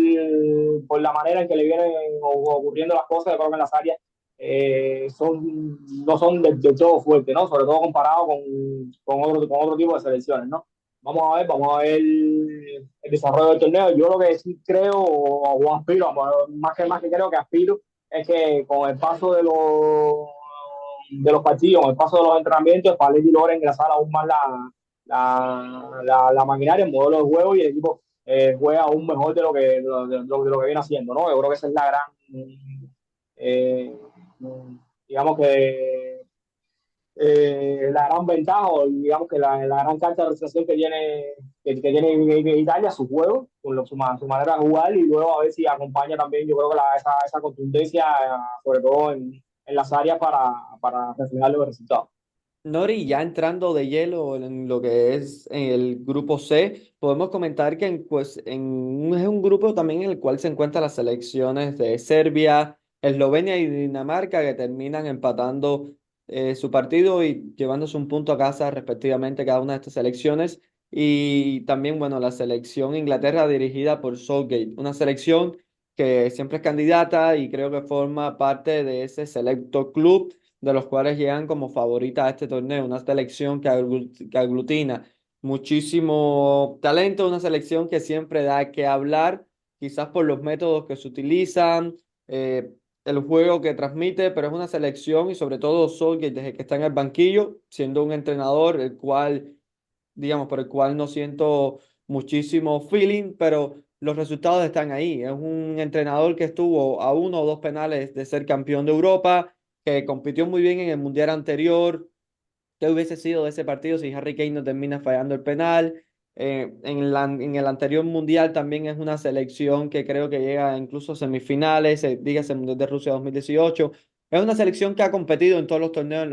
la manera en que le vienen ocurriendo las cosas, yo creo que en las áreas no son del todo fuertes, ¿no? Sobre todo comparado con otro tipo de selecciones, ¿no? Vamos a ver el desarrollo del torneo. Yo lo que sí creo o aspiro, más que creo que aspiro, es que con el paso de los partidos, con el paso de los entrenamientos, Spalletti logra engrasar aún más la maquinaria, el modelo de juego y el equipo juega aún mejor de lo que viene haciendo, ¿no? Yo creo que esa es la gran eh, digamos que la gran ventaja o digamos que la gran carta de presentación que tiene Italia, su juego, su manera de jugar y luego a ver si acompaña también, yo creo que esa contundencia, sobre todo en las áreas para reflejar los resultados. Nori, ya entrando de hielo en lo que es el grupo C, podemos comentar que es un grupo también en el cual se encuentran las selecciones de Serbia, Eslovenia y Dinamarca que terminan empatando su partido y llevándose un punto a casa respectivamente cada una de estas selecciones. Y también, bueno, la selección Inglaterra dirigida por Southgate, una selección que siempre es candidata y creo que forma parte de ese selecto club de los cuales llegan como favorita a este torneo, una selección que aglutina muchísimo talento, una selección que siempre da que hablar, quizás por los métodos que se utilizan, el juego que transmite, pero es una selección y sobre todo Solskjaer desde que está en el banquillo, siendo un entrenador el cual, digamos, por el cual no siento muchísimo feeling, pero los resultados están ahí. Es un entrenador que estuvo a uno o dos penales de ser campeón de Europa, que compitió muy bien en el mundial anterior. ¿Qué hubiese sido de ese partido si Harry Kane no termina fallando el penal? En el anterior mundial también es una selección que creo que llega incluso a semifinales, dígase el Mundial de Rusia 2018. Es una selección que ha competido en todos los torneos en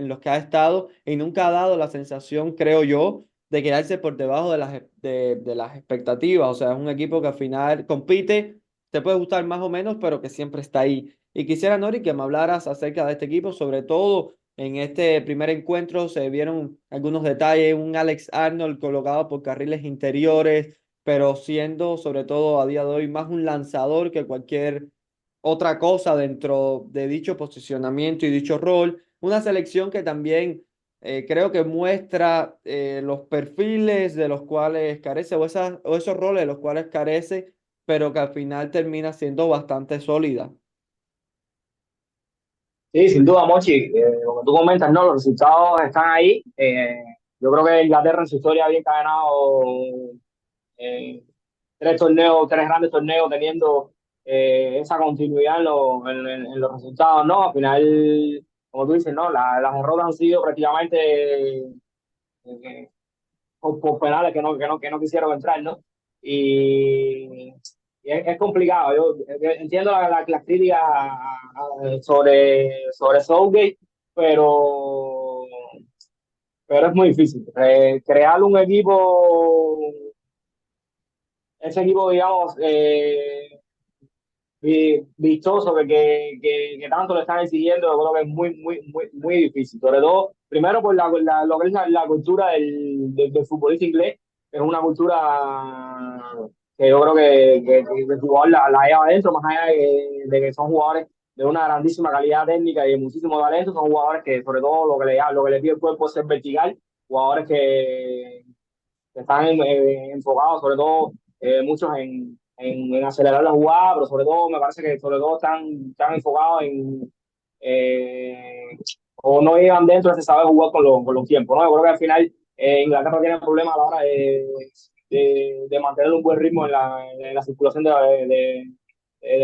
los que ha estado y nunca ha dado la sensación, creo yo, de quedarse por debajo de las expectativas. O sea, es un equipo que al final compite, te puede gustar más o menos, pero que siempre está ahí. Y quisiera, Nori, que me hablaras acerca de este equipo, sobre todo en este primer encuentro se vieron algunos detalles, un Alex Arnold colocado por carriles interiores, pero siendo sobre todo a día de hoy más un lanzador que cualquier otra cosa dentro de dicho posicionamiento y dicho rol. Una selección que también creo que muestra los perfiles de los cuales carece o esos roles de los cuales carece, pero que al final termina siendo bastante sólida. Sí, sin duda, Mochi, como tú comentas, no, los resultados están ahí. Yo creo que Inglaterra en su historia había encadenado eh, tres grandes torneos teniendo esa continuidad en los resultados, ¿no? Al final, como tú dices, ¿no? Las derrotas han sido prácticamente por penales que no quisieron entrar, ¿no? Y, es complicado. Yo entiendo la crítica sobre Southgate, pero, pero es muy difícil. Crear un equipo, ese equipo, digamos, vistoso que tanto le están exigiendo, yo creo que es muy difícil. Sobre todo, primero por lo que es la cultura del futbolista inglés, que es una cultura que yo creo que el jugador la lleva adentro, más allá de que son jugadores de una grandísima calidad técnica y de muchísimo talento, son jugadores que sobre todo lo que le pide el cuerpo es ser vertical, jugadores que están enfocados sobre todo muchos en acelerar la jugada, pero sobre todo me parece que sobre todo están enfocados eh, o no llegan dentro de ese saber jugar con los tiempos, ¿no? Yo creo que al final Inglaterra tiene problemas a la hora de mantener un buen ritmo en la circulación de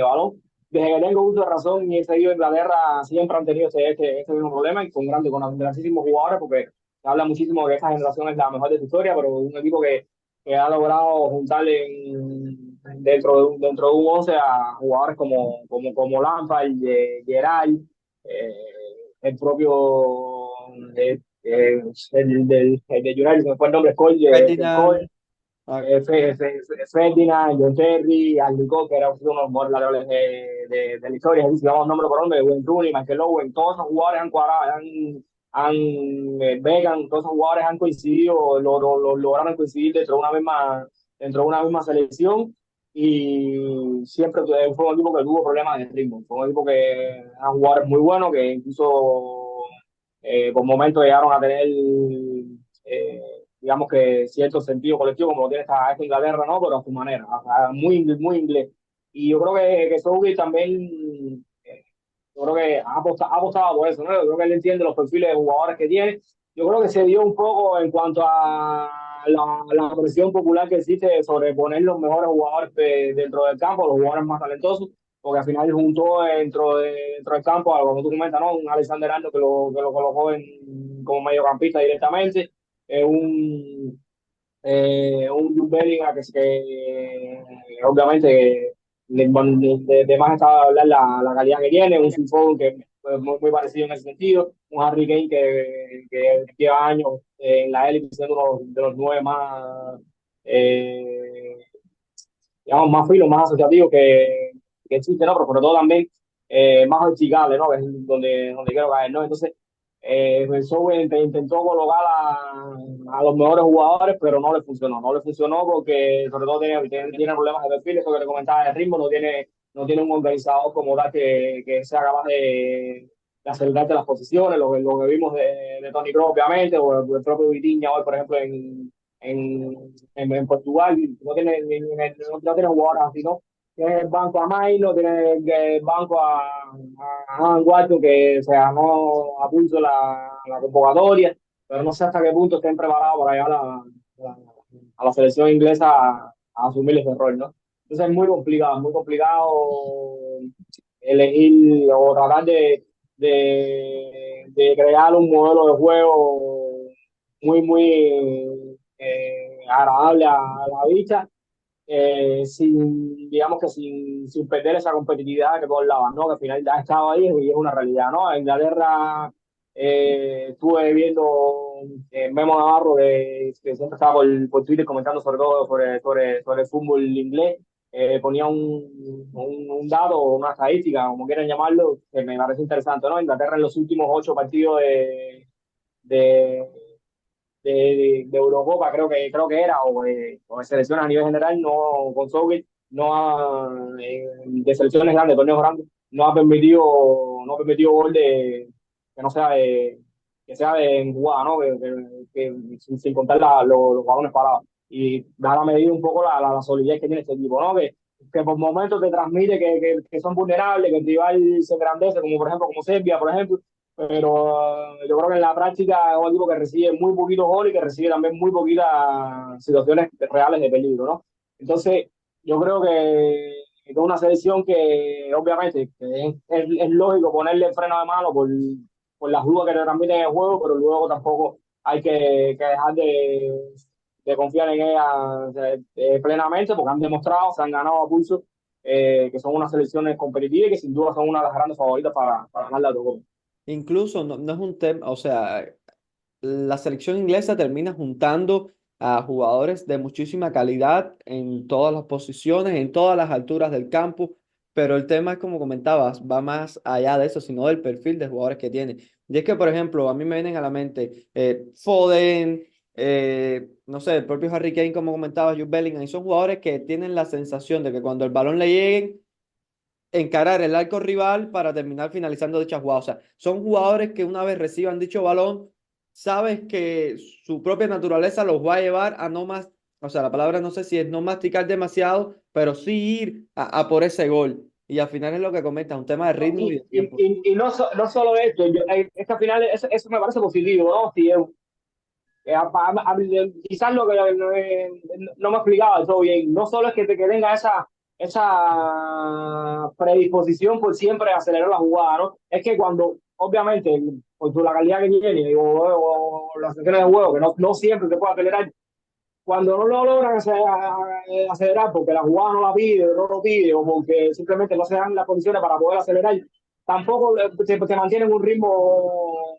balón. Desde que tengo uso de razón y he seguido Inglaterra, siempre han tenido este mismo problema y con grandísimos jugadores, porque se habla muchísimo de que esta generación es la mejor de su historia, pero un equipo que ha logrado juntarle dentro de un 11 a jugadores como Lampard, Gerrard, eh, el propio el de United, se me fue el nombre, Ferdinand, ah, Ferdinand, John Terry, Andy Cole, que era uno de los mejores laterales de la historia, si vamos nombre por nombre, Wayne Rooney, Michael Owen, todos esos jugadores han cuadrado, Beckham, todos esos jugadores han coincidido, lograron coincidir dentro de una misma selección y siempre fue un equipo que tuvo problemas de ritmo, fue un equipo que eran jugadores muy buenos, que incluso por momentos llegaron a tener eh, digamos que cierto sentido colectivo como lo tiene esta Inglaterra, ¿no? Pero a su manera, o sea, muy inglés. Y yo creo que Southgate también, yo creo que ha apostado por eso, ¿no? Yo creo que él entiende los perfiles de jugadores que tiene. Yo creo que se dio un poco en cuanto a la presión popular que existe sobre poner los mejores jugadores dentro del campo, los jugadores más talentosos. porque al final juntó dentro del campo, algo que tú comentas, ¿no? Un Alexander Arnold que lo colocó como mediocampista directamente, un Jude Bellingham obviamente de más está hablar la calidad que tiene, un Phil Foden que es muy parecido en ese sentido, un Harry Kane que lleva años en la élite siendo uno de los nueve más, eh, digamos, más filos, más asociativos que existe, ¿no? Pero sobre todo también más verticales, ¿no? Que es donde quiero caer, ¿no? Entonces, el Southampton intentó colocar a los mejores jugadores, pero no le funcionó. No le funcionó porque sobre todo tiene problemas de perfil, eso que le comentaba de ritmo, no tiene un organizador como tal que sea capaz de acelerarte las posiciones, lo que vimos de Toni Kroos, obviamente, o el propio Vitinha hoy, por ejemplo, en Portugal, no tiene jugadores así, ¿no? Tiene el banco a Maino, tiene el banco a Guacho que se ganó a pulso la convocatoria, pero no sé hasta qué punto estén preparados para llevar a la selección inglesa a asumir ese rol, ¿no? Entonces es muy complicado elegir o tratar de crear un modelo de juego muy agradable a la vista, digamos que sin perder esa competitividad que todos lados, ¿no? Que al final ya ha estado ahí y es una realidad, ¿no? En Inglaterra estuve viendo Memo Navarro, que siempre estaba por Twitter comentando sobre todo sobre el fútbol inglés, ponía un dato o una estadística, como quieran llamarlo, que me parece interesante, ¿no? Inglaterra en los últimos 8 partidos de, de Eurocopa, creo que era, o de selecciones a nivel general, no, con Southgate, no ha, de selecciones grandes, torneos grandes, no ha permitido gol que no sea que sea de jugada, ¿no? Sin contar los balones parados. Y da la medida un poco la solidez que tiene este equipo, ¿no? Que por momentos te transmite que son vulnerables, que el rival se engrandece, como por ejemplo, como Serbia, por ejemplo, pero yo creo que en la práctica es un equipo que recibe muy poquitos goles y que recibe también muy poquitas situaciones reales de peligro, ¿no? Entonces, yo creo que es una selección que obviamente que es lógico ponerle freno de mano por las dudas que te transmiten en el juego, pero luego tampoco hay que dejar de confiar en ella plenamente porque han demostrado, se han ganado a pulso, que son unas selecciones competitivas y que sin duda son una de las grandes favoritas para ganar la Eurocopa. Incluso no es un tema, o sea, la selección inglesa termina juntando a jugadores de muchísima calidad en todas las posiciones, en todas las alturas del campo, pero el tema es como comentabas, va más allá de eso, sino del perfil de jugadores que tiene. Y es que, por ejemplo, a mí me vienen a la mente Foden, no sé, el propio Harry Kane, como comentabas, Jude Bellingham, y son jugadores que tienen la sensación de que cuando el balón le llegue encarar el arco rival para terminar finalizando dicha jugada. O sea, son jugadores que una vez reciban dicho balón, sabes que su propia naturaleza los va a llevar a no más, o sea, la palabra no sé si es no masticar demasiado, pero sí ir a por ese gol. Y al final es lo que comenta, un tema de No, ritmo y de tiempo. y no solo esto, es que al final eso me parece positivo, ¿no? Si quizás lo que no me explicaba del todo bien, no solo es que tenga esa predisposición por siempre acelerar la jugada, ¿no? Es que cuando, obviamente, la calidad que tiene o las sesiones de juego, que no siempre se puede acelerar, cuando no lo logran acelerar porque la jugada no la pide, no lo pide, o porque simplemente no se dan las condiciones para poder acelerar, tampoco se mantiene en un ritmo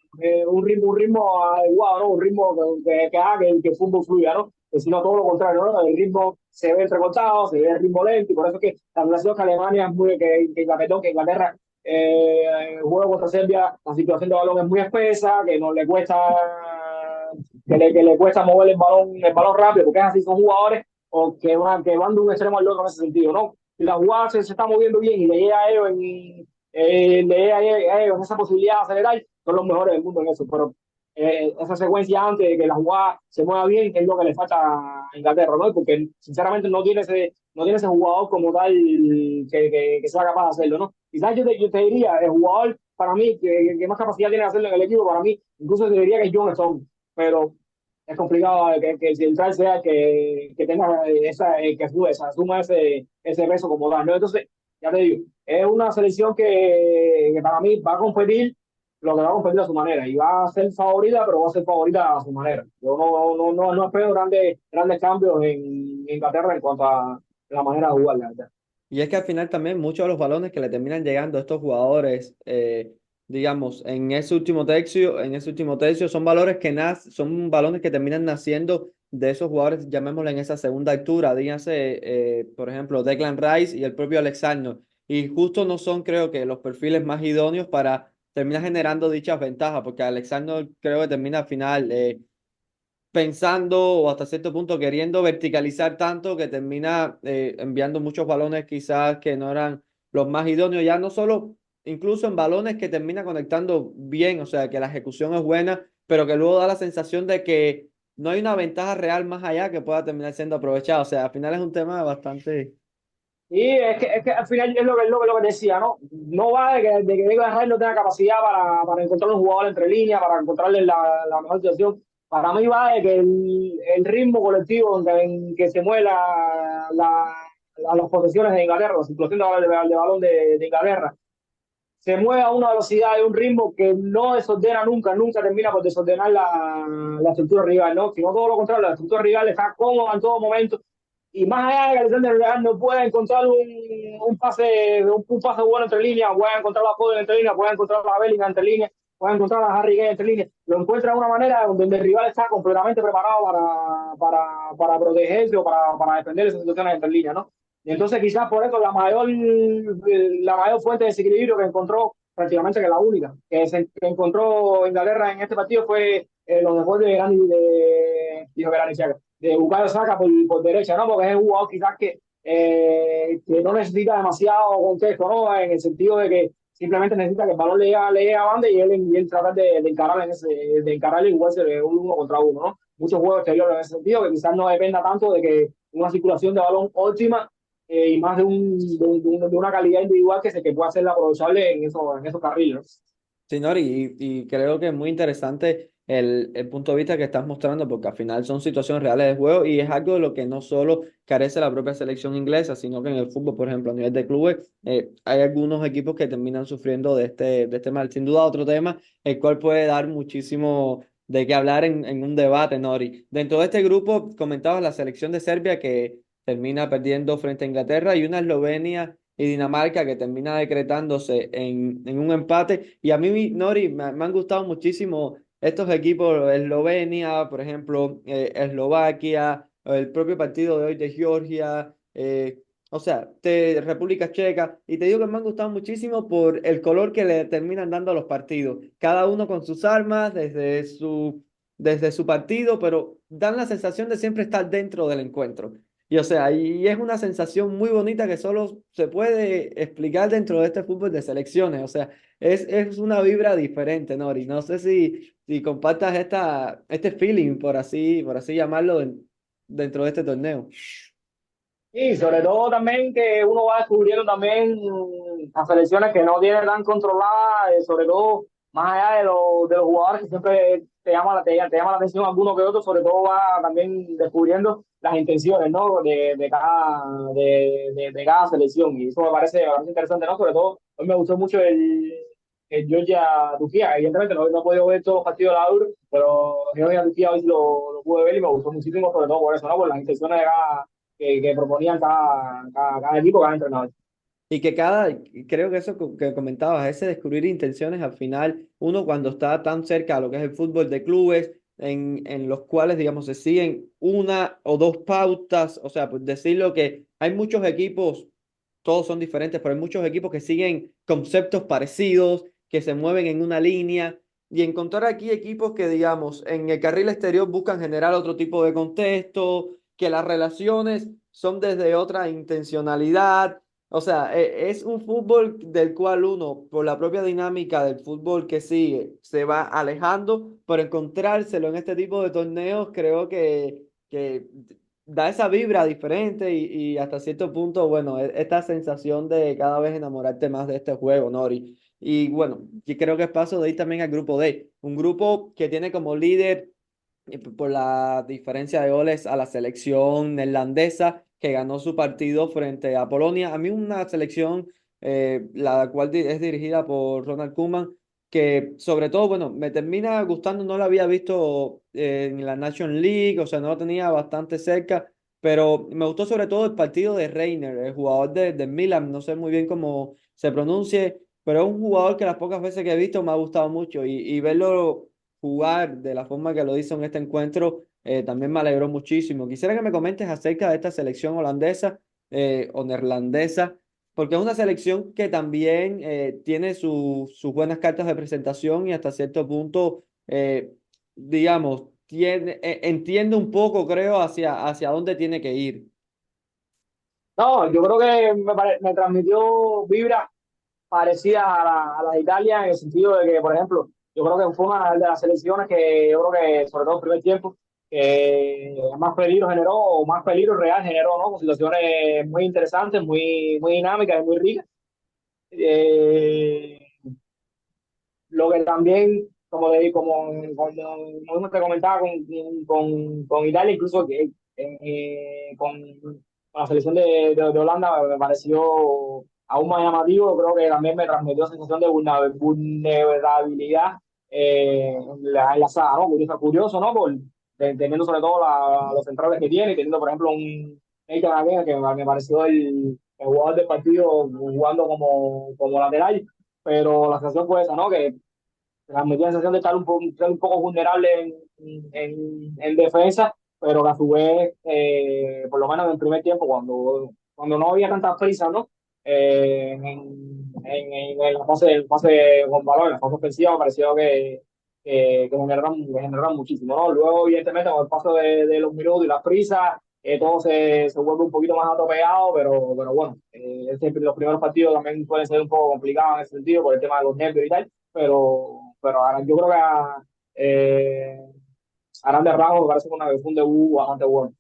adecuado, ¿no? Un ritmo que haga que el fútbol fluya, ¿no? Sino todo lo contrario, ¿no? El ritmo se ve entrecortado, se ve el ritmo lento, y por eso es que la relación que Alemania es muy, que Inglaterra juega contra Serbia, la situación de balón es muy espesa, que no le cuesta que le cuesta mover el balón rápido, porque es así, son jugadores o que van de un extremo al otro en ese sentido, ¿no? Si la jugada se está moviendo bien y le llega a ellos en esa posibilidad de acelerar, son los mejores del mundo en eso, pero esa secuencia antes de que la jugada se mueva bien es lo que le falta a Inglaterra, ¿no? Porque sinceramente no tiene ese jugador como tal que sea capaz de hacerlo, ¿no? Quizás yo te diría, el jugador para mí que más capacidad tiene de hacerlo en el equipo, para mí, incluso te diría que es John Stone, pero es complicado que el central sea que tenga esa, que asuma ese peso como tal, ¿no? Entonces, ya te digo, es una selección que para mí va a competir lo que va a competir a su manera y va a ser favorita, pero va a ser favorita a su manera. Yo no espero grandes cambios en Inglaterra en cuanto a la manera de jugar, la verdad. Y es que al final también muchos de los balones que le terminan llegando a estos jugadores, digamos, en ese último tercio, son valores son balones que terminan naciendo de esos jugadores, llamémosle en esa segunda altura, dígase, por ejemplo, Declan Rice y el propio Alexander. Y justo no son, creo que, los perfiles más idóneos para terminar generando dichas ventajas, porque Alexander creo que termina al final pensando o hasta cierto punto queriendo verticalizar tanto que termina enviando muchos balones quizás que no eran los más idóneos, ya no solo, incluso en balones que termina conectando bien, o sea, que la ejecución es buena, pero que luego da la sensación de que no hay una ventaja real más allá que pueda terminar siendo aprovechada. O sea, al final es un tema bastante... Y es que al final es lo que decía, ¿no? No va de que Declan Rice no tenga capacidad para encontrar un jugador entre líneas, para encontrarle la mejor situación. Para mí va de que el ritmo colectivo en que se mueve las posesiones de Inglaterra, la circulación de balón de Inglaterra, se mueve a una velocidad y un ritmo que no desordena nunca termina por desordenar la estructura rival, ¿no? Sino todo lo contrario, la estructura rival está cómoda en todo momento. Y más allá de que Alexander Real no pueda encontrar un pase bueno entre líneas, pueda encontrar la Foden entre líneas, pueda encontrar la Bellingham entre líneas, pueda encontrar a Harry Kane entre líneas, lo encuentra de una manera donde el rival está completamente preparado para protegerse o para defender esas situaciones entre líneas, ¿no? Y entonces quizás por eso la mayor fuente de desequilibrio que encontró, prácticamente que la única, que encontró Inglaterra en este partido fue los desbordes de Bukayo Saka por derecha, ¿no? Porque es un jugador quizás que no necesita demasiado contexto, ¿no? En el sentido de que simplemente necesita que el balón le llegue a banda y él tratar de encararle de encararle y jugarse de un uno contra uno, ¿no? Muchos juegos exteriores en ese sentido, que quizás no dependa tanto de que una circulación de balón óptima y más de una calidad individual que pueda ser aprovechable en esos carriles, ¿no? Sí, Nori, y creo que es muy interesante el punto de vista que estás mostrando, porque al final son situaciones reales de juego y es algo de lo que no solo carece la propia selección inglesa, sino que en el fútbol, por ejemplo, a nivel de clubes, hay algunos equipos que terminan sufriendo de este mal. Sin duda, otro tema, el cual puede dar muchísimo de qué hablar en un debate, Nori. Dentro de este grupo, comentabas la selección de Serbia que termina perdiendo frente a Inglaterra y una Eslovenia y Dinamarca que termina decretándose en un empate. Y a mí, Nori, me han gustado muchísimo estos equipos, Eslovenia, por ejemplo, Eslovaquia, el propio partido de hoy de Georgia, o sea, de República Checa. Y te digo que me han gustado muchísimo por el color que le terminan dando a los partidos. Cada uno con sus armas, desde su partido, pero dan la sensación de siempre estar dentro del encuentro. Y o sea, y es una sensación muy bonita que solo se puede explicar dentro de este fútbol de selecciones. O sea, es una vibra diferente, Nori. No sé si compartas este feeling, por así llamarlo, dentro de este torneo. Y sobre todo también que uno va descubriendo también las selecciones que no tiene tan controladas, sobre todo más allá de los jugadores que siempre te llama la atención alguno que otro, sobre todo va también descubriendo las intenciones, ¿no? de cada selección. Y eso me parece bastante interesante, ¿no? Sobre todo, hoy me gustó mucho el Georgia-Turquía. Evidentemente no he podido ver todos los partidos de la Euro, pero Georgia-Turquía hoy sí lo pude ver y me gustó muchísimo, sobre todo por eso, ¿no? Por las intenciones de que proponían cada equipo, cada entrenador. Y que creo que eso que comentabas, ese descubrir intenciones al final, uno cuando está tan cerca a lo que es el fútbol de clubes, en los cuales, digamos, se siguen una o dos pautas, o sea, pues decirlo que hay muchos equipos, todos son diferentes, pero hay muchos equipos que siguen conceptos parecidos, que se mueven en una línea, y encontrar aquí equipos que, digamos, en el carril exterior buscan generar otro tipo de contexto, que las relaciones son desde otra intencionalidad, o sea, es un fútbol del cual uno, por la propia dinámica del fútbol que sigue, se va alejando, pero encontrárselo en este tipo de torneos creo que da esa vibra diferente y hasta cierto punto, bueno, esta sensación de cada vez enamorarte más de este juego, Nori. Y bueno, yo creo que es paso de ir también al grupo D, un grupo que tiene como líder por la diferencia de goles a la selección neerlandesa que ganó su partido frente a Polonia. A mí una selección, la cual es dirigida por Ronald Koeman, que sobre todo, bueno, me termina gustando, no la había visto en la Nation League, o sea, no la tenía bastante cerca, pero me gustó sobre todo el partido de Reiner, el jugador de Milan, no sé muy bien cómo se pronuncie, pero es un jugador que las pocas veces que he visto me ha gustado mucho y verlo jugar de la forma que lo hizo en este encuentro también me alegró muchísimo. Quisiera que me comentes acerca de esta selección holandesa o neerlandesa, porque es una selección que también tiene sus buenas cartas de presentación y hasta cierto punto, digamos, entiende un poco, creo, hacia dónde tiene que ir. No, yo creo que me transmitió vibra parecidas a la de Italia en el sentido de que, por ejemplo, yo creo que fue una de las selecciones que yo creo que, sobre todo en el primer tiempo, más peligro generó, o más peligro real generó, ¿no? Con situaciones muy interesantes, muy dinámicas y muy ricas. Eh, lo que también, como te comentaba con Italia, incluso con la selección de Holanda, me pareció aún más llamativo. Creo que también me transmitió sensación de vulnerabilidad en la saga, ¿no? Curioso, ¿no? Teniendo sobre todo los centrales que tiene, y teniendo, por ejemplo, un Nathan Ake, que me pareció el jugador del partido jugando como lateral, pero la sensación fue esa, ¿no? Que transmitía la sensación de estar un poco vulnerable en defensa, pero que a su vez, por lo menos en el primer tiempo, cuando no había tanta prisa, ¿no? En la fase con balón, en la fase ofensiva, me pareció que generaron muchísimo, ¿no? Luego, evidentemente, con el paso de los minutos y las prisas, todo se vuelve un poquito más atopeado, pero bueno, siempre los primeros partidos también pueden ser un poco complicados en ese sentido por el tema de los nervios y tal, pero ahora yo creo que a grandes rasgos me parece que fue un debut bastante bueno.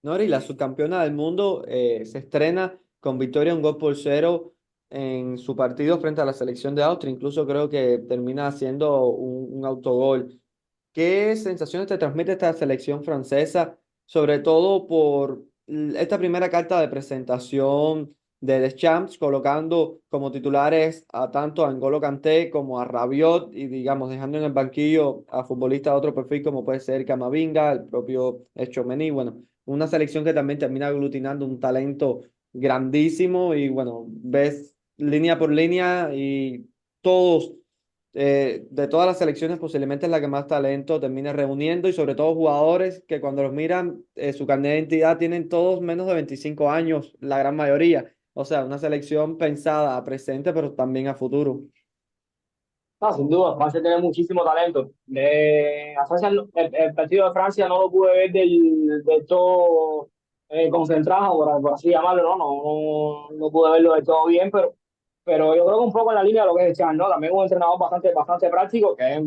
Nori, la subcampeona del mundo, se estrena con victoria un gol por cero en su partido frente a la selección de Austria. Incluso creo que termina haciendo un autogol. ¿Qué sensaciones te transmite esta selección francesa? Sobre todo por esta primera carta de presentación de Deschamps, colocando como titulares a tanto a N'Golo Kanté como a Rabiot y digamos dejando en el banquillo a futbolistas de otro perfil como puede ser Camavinga, el propio Tchouaméni. Bueno, una selección que también termina aglutinando un talento grandísimo y bueno, ves línea por línea y todos, de todas las selecciones posiblemente es la que más talento termina reuniendo y sobre todo jugadores que cuando los miran, su carnet de identidad tienen todos menos de 25 años, la gran mayoría. O sea, una selección pensada a presente, pero también a futuro. No, sin duda, Francia tiene muchísimo talento. A Francia, el partido de Francia no lo pude ver del todo concentrado, por así llamarlo, ¿no? No pude verlo del todo bien, pero yo creo que un poco en la línea de lo que es Chan, ¿no? También un entrenador bastante práctico, que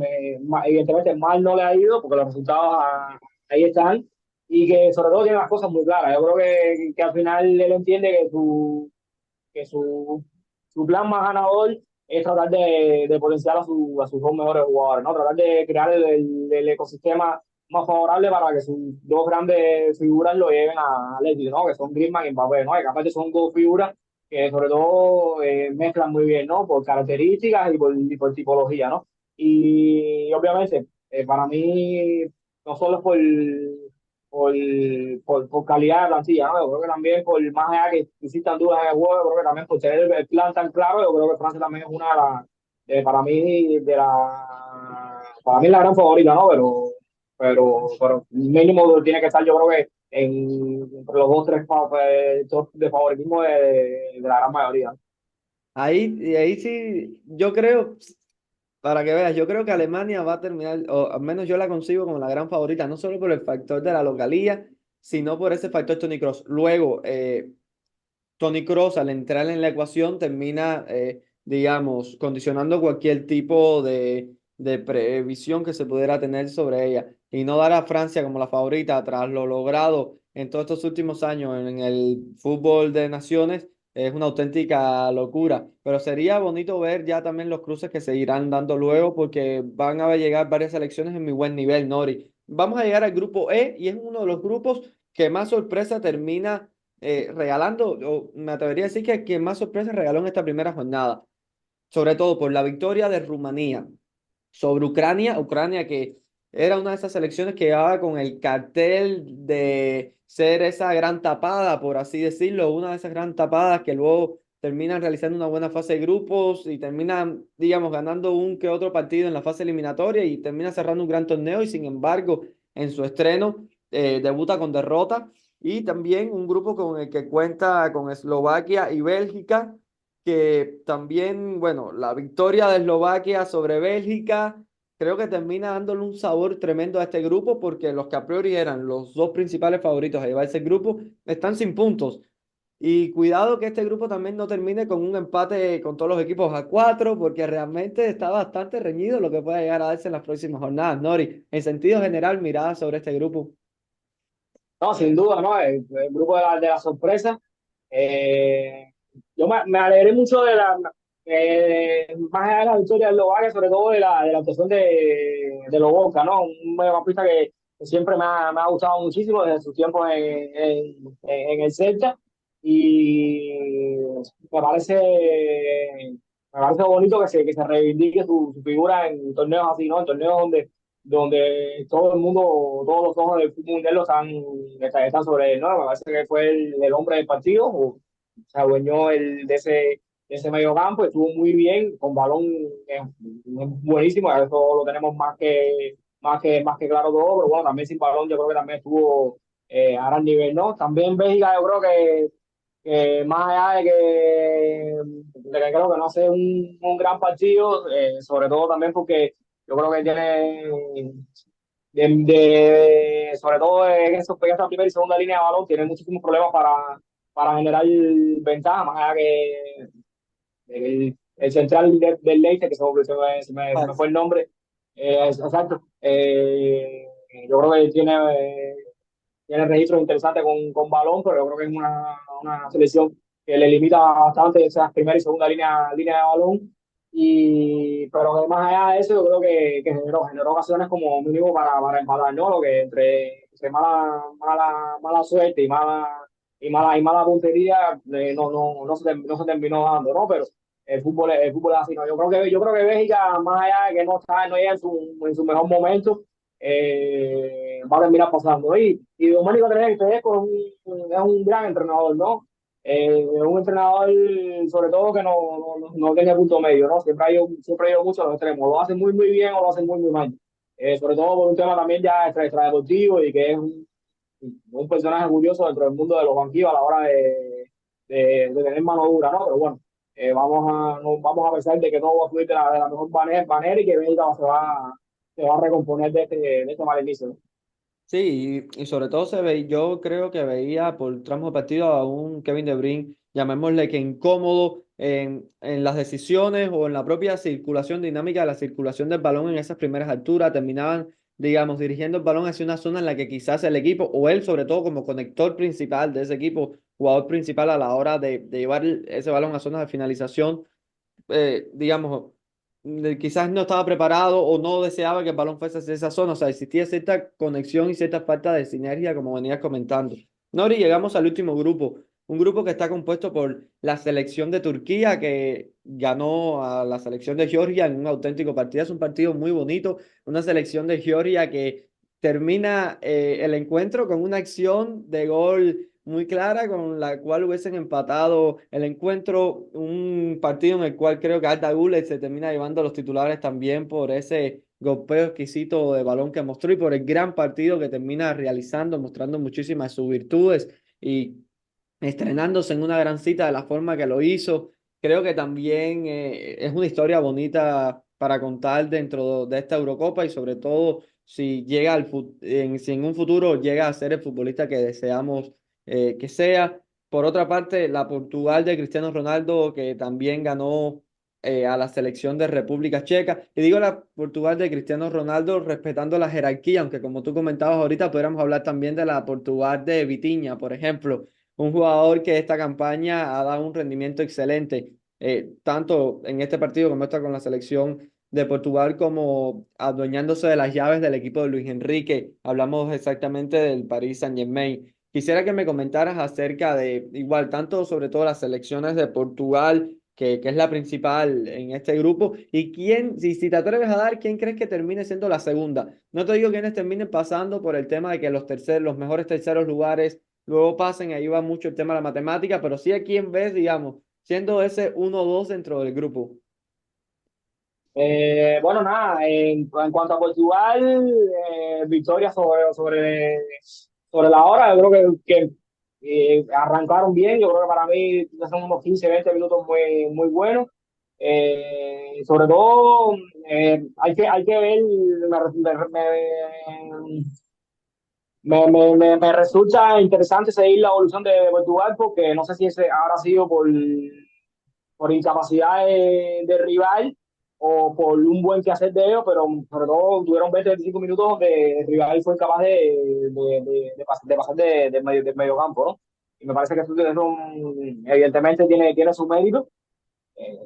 evidentemente mal no le ha ido, porque los resultados ahí están, y que sobre todo tiene las cosas muy claras. Yo creo que al final él entiende que su plan más ganador es tratar de potenciar a sus dos mejores jugadores, ¿no? Tratar de crear el ecosistema más favorable para que sus dos grandes figuras lo lleven al éxito, ¿no? Que son Griezmann y Mbappé, ¿no? Que aparte son dos figuras que sobre todo mezclan muy bien, ¿no? Por características y por tipología, ¿no? Y obviamente, para mí, no solo es por calidad de plantilla, ¿no? Yo creo que también por más allá que existan dudas en el juego, yo creo que también por tener el plan tan claro, yo creo que Francia también es una de las, para mí la gran favorita, ¿no? Pero mínimo tiene que estar, yo creo que entre los dos, tres top de favoritismo de la gran mayoría. Ahí sí, yo creo, para que veas, yo creo que Alemania va a terminar, o al menos yo la consigo como la gran favorita, no solo por el factor de la localía, sino por ese factor Toni Kroos. Luego, Toni Kroos al entrar en la ecuación termina, digamos, condicionando cualquier tipo de previsión que se pudiera tener sobre ella y no dar a Francia como la favorita tras lo logrado en todos estos últimos años en el fútbol de naciones es una auténtica locura, pero sería bonito ver ya también los cruces que se irán dando luego porque van a llegar varias selecciones en muy buen nivel, Nori. Vamos a llegar al grupo E y es uno de los grupos que más sorpresa termina regalando, o me atrevería a decir que quien más sorpresas regaló en esta primera jornada, sobre todo por la victoria de Rumanía sobre Ucrania, Ucrania que era una de esas selecciones que llevaba con el cartel de ser esa gran tapada, por así decirlo, una de esas gran tapadas que luego terminan realizando una buena fase de grupos y terminan, digamos, ganando un que otro partido en la fase eliminatoria y termina cerrando un gran torneo y sin embargo en su estreno debuta con derrota y también un grupo con el que cuenta con Eslovaquia y Bélgica que también, bueno, la victoria de Eslovaquia sobre Bélgica creo que termina dándole un sabor tremendo a este grupo porque los que a priori eran los dos principales favoritos a llevarse el grupo están sin puntos. Y cuidado que este grupo también no termine con un empate con todos los equipos a cuatro porque realmente está bastante reñido lo que puede llegar a darse en las próximas jornadas. Nori, en sentido general, mirada sobre este grupo. No, sin duda, ¿no? El grupo de la sorpresa. Eh, yo me alegré mucho más allá de la victoria de Eslovaquia, sobre todo de la actuación de Lobotka, ¿no? Un mediocampista que siempre me ha gustado muchísimo desde su tiempo en el Celta. Y me parece, me parece bonito que se reivindique su figura en torneos así, ¿no? En torneos donde todo el mundo, todos los ojos del fútbol mundial están sobre él, ¿no? Me parece que fue el hombre del partido, o se adueñó de ese medio campo, estuvo muy bien, con balón buenísimo, eso lo tenemos más que claro todo, pero bueno, también sin balón yo creo que también estuvo a gran nivel, ¿no? También Bélgica yo creo que más allá de que creo que no hace un gran partido, sobre todo también porque yo creo que tiene sobre todo en esa primera y segunda línea de balón, tiene muchísimos problemas para generar ventaja, más allá que el central del Leicester, que se me fue el nombre, exacto. Yo creo que tiene registros interesantes con balón, pero yo creo que es una selección que le limita bastante esas primera y segunda línea de balón. Pero que más allá de eso, yo creo que generó ocasiones como mínimo para empatar, ¿no? Lo que entre mala suerte y mala puntería no se terminó dando, ¿no? Pero el fútbol es así, ¿no? Yo creo que Bélgica, más allá de que no llega en su mejor momento, va a terminar pasando. Y Domenico Tedesco es un gran entrenador, ¿no? Un entrenador, sobre todo, que no tiene punto medio, ¿no? Siempre ha ido mucho a los extremos. Lo hacen muy, muy bien o lo hacen muy, muy mal. Sobre todo por un tema también ya extradeportivo y que es un personaje curioso dentro del mundo de los banquillos a la hora de tener mano dura, ¿no? Pero bueno, vamos a pensar de que todo va a fluir de la mejor manera y que Bélgica se va a recomponer de este mal inicio, ¿no? Sí, y sobre todo se ve, yo creo que veía por tramos de partido a un Kevin De Bruyne, llamémosle que incómodo en las decisiones o en la propia circulación dinámica de la circulación del balón en esas primeras alturas, terminaban, digamos, dirigiendo el balón hacia una zona en la que quizás el equipo, o él sobre todo como conector principal de ese equipo, jugador principal a la hora de llevar ese balón a zonas de finalización, digamos, quizás no estaba preparado o no deseaba que el balón fuese hacia esa zona. O sea, existía cierta conexión y cierta falta de sinergia, como venías comentando. Nori, llegamos al último grupo. Un grupo que está compuesto por la selección de Turquía, que ganó a la selección de Georgia en un auténtico partido. Es un partido muy bonito. Una selección de Georgia que termina el encuentro con una acción de gol muy clara con la cual hubiesen empatado el encuentro, un partido en el cual creo que Arda Güler se termina llevando a los titulares también por ese golpeo exquisito de balón que mostró y por el gran partido que termina realizando, mostrando muchísimas de sus virtudes y estrenándose en una gran cita de la forma que lo hizo. Creo que también es una historia bonita para contar dentro de esta Eurocopa y sobre todo si llega si en un futuro llega a ser el futbolista que deseamos que sea. Por otra parte, la Portugal de Cristiano Ronaldo, que también ganó a la selección de República Checa. Y digo la Portugal de Cristiano Ronaldo respetando la jerarquía, aunque como tú comentabas ahorita, podríamos hablar también de la Portugal de Vitinha, por ejemplo, un jugador que esta campaña ha dado un rendimiento excelente, tanto en este partido como está con la selección de Portugal, como adueñándose de las llaves del equipo de Luis Enrique. Hablamos exactamente del Paris Saint-Germain. Quisiera que me comentaras acerca de, igual, tanto sobre todo las selecciones de Portugal, que es la principal en este grupo, y quién, si te atreves a dar, quién crees que termine siendo la segunda. No te digo quiénes terminen pasando por el tema de que los mejores terceros lugares luego pasen, ahí va mucho el tema de la matemática, pero sí a quién ves, digamos, siendo ese 1 o 2 dentro del grupo. Bueno, nada, en cuanto a Portugal, victoria sobre la hora, yo creo que arrancaron bien, yo creo que para mí son unos 15 20 minutos muy buenos. Sobre todo, hay que ver, me resulta interesante seguir la evolución de Portugal porque no sé si ese habrá sido por incapacidad de rival o por un buen quehacer de ellos, pero sobre todo tuvieron 20, 25 minutos donde el rival fue capaz de pasar del medio campo, ¿no? Y me parece que eso, evidentemente tiene su mérito.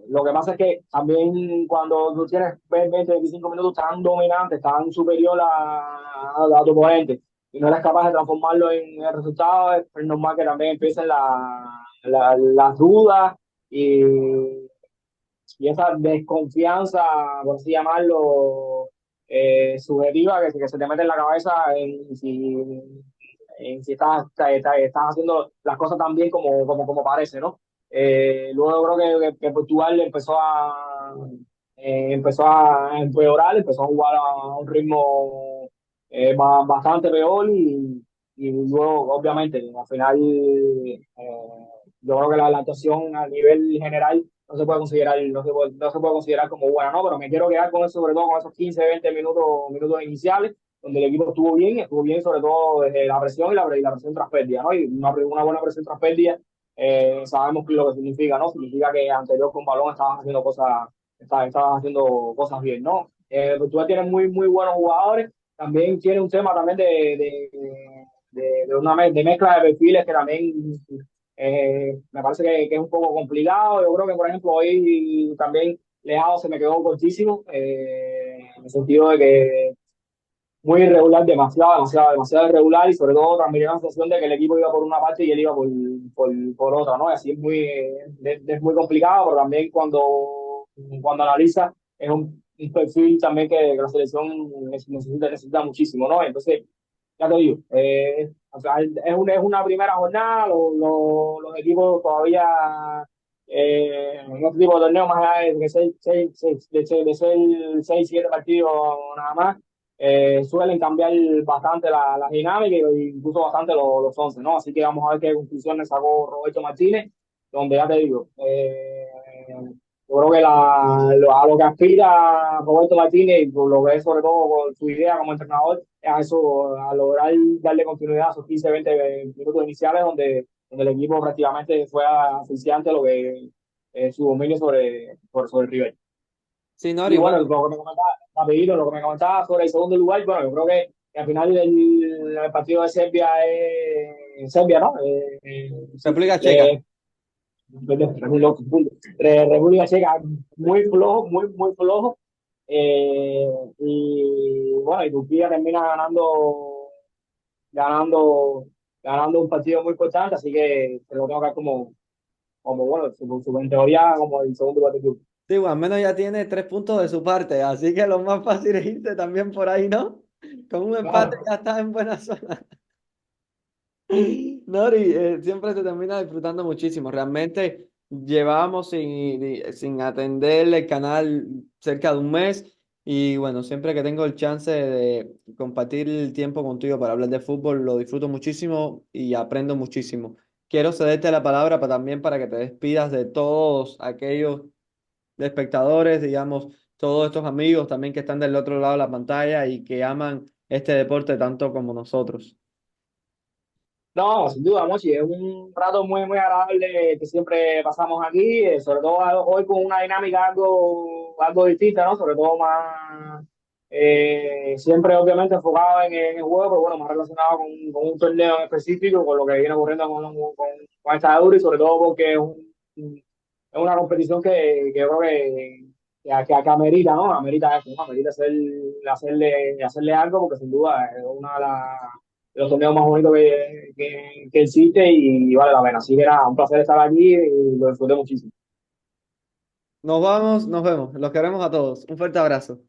Lo que pasa es que también cuando tú tienes 20, 25 minutos tan dominante, tan superior a tu oponente, y no eres capaz de transformarlo en el resultado, es normal que también empiecen las dudas y, y esa desconfianza, por así llamarlo, subjetiva que se te mete en la cabeza en si estás haciendo las cosas tan bien como parece, ¿no? Luego creo que Portugal empezó a empeorar, empezó a jugar a un ritmo bastante peor y luego, obviamente, al final, yo creo que la actuación a nivel general no se puede considerar como buena, ¿no? Pero me quiero quedar con eso, sobre todo con esos 15 20 minutos iniciales, donde el equipo estuvo bien sobre todo desde la presión y la presión tras pérdida, ¿no? Y una buena presión tras pérdida, sabemos lo que significa, ¿no? Significa que anterior con balón estaban haciendo cosas bien, ¿no? Portugal tiene muy buenos jugadores, también tiene un tema también de mezcla de perfiles que también me parece que es un poco complicado. Yo creo que, por ejemplo, hoy también Leao se me quedó cortísimo, en el sentido de que muy irregular, demasiado irregular y sobre todo también la sensación de que el equipo iba por una parte y él iba por otra, ¿no? Y así es muy complicado, pero también cuando analiza es un perfil también que la selección necesita muchísimo, ¿no? Entonces, ya te digo, o sea, es una primera jornada, los equipos todavía en este tipo de torneo, más allá de que ser 6, 7 partidos nada más, suelen cambiar bastante la dinámica e incluso bastante los 11, ¿no? Así que vamos a ver qué conclusiones sacó Roberto Martínez, donde ya te digo, yo creo que a lo que aspira Roberto Martínez, y por lo que es sobre todo con su idea como entrenador, es a eso, a lograr darle continuidad a esos 15 20 minutos iniciales donde el equipo prácticamente fue asfixiante lo que su dominio sobre el rival. Sí, Y Nori, bueno, bueno. lo que me comentaba, rapidito, lo que me comentaba sobre el segundo lugar, bueno, yo creo que al final el partido de Serbia es Serbia, ¿no? Sí, República Checa. República Checa muy flojo, muy flojo. Y bueno, y Turquía termina ganando, ganando un partido muy importante, así que se lo tengo que dar como bueno, en teoría como el segundo lugar del grupo. Digo, al menos ya tiene 3 puntos de su parte, así que lo más fácil es irse también por ahí, ¿no? Con un empate Claro. ya estás en buena zona. Nori, siempre se termina disfrutando muchísimo. Realmente llevábamos sin atender el canal cerca de un mes y bueno, siempre que tengo el chance de compartir el tiempo contigo para hablar de fútbol, lo disfruto muchísimo y aprendo muchísimo. Quiero cederte la palabra también para que te despidas de todos aquellos de espectadores, digamos, todos estos amigos también que están del otro lado de la pantalla y que aman este deporte tanto como nosotros. No, sin duda, Mochi, es un rato muy agradable que siempre pasamos aquí, sobre todo hoy con una dinámica algo distinta, ¿no? Sobre todo más, siempre obviamente enfocado en el juego, pero bueno, más relacionado con un torneo en específico, con lo que viene ocurriendo con esta Euro y sobre todo porque es una competición que yo creo que amerita, ¿no? Amerita eso, ¿no? Amerita hacerle algo porque sin duda es una de las de los torneos más bonitos que existe y vale la pena. Así que nada, un placer estar aquí y lo disfruté muchísimo. Nos vamos, nos vemos. Los queremos a todos. Un fuerte abrazo.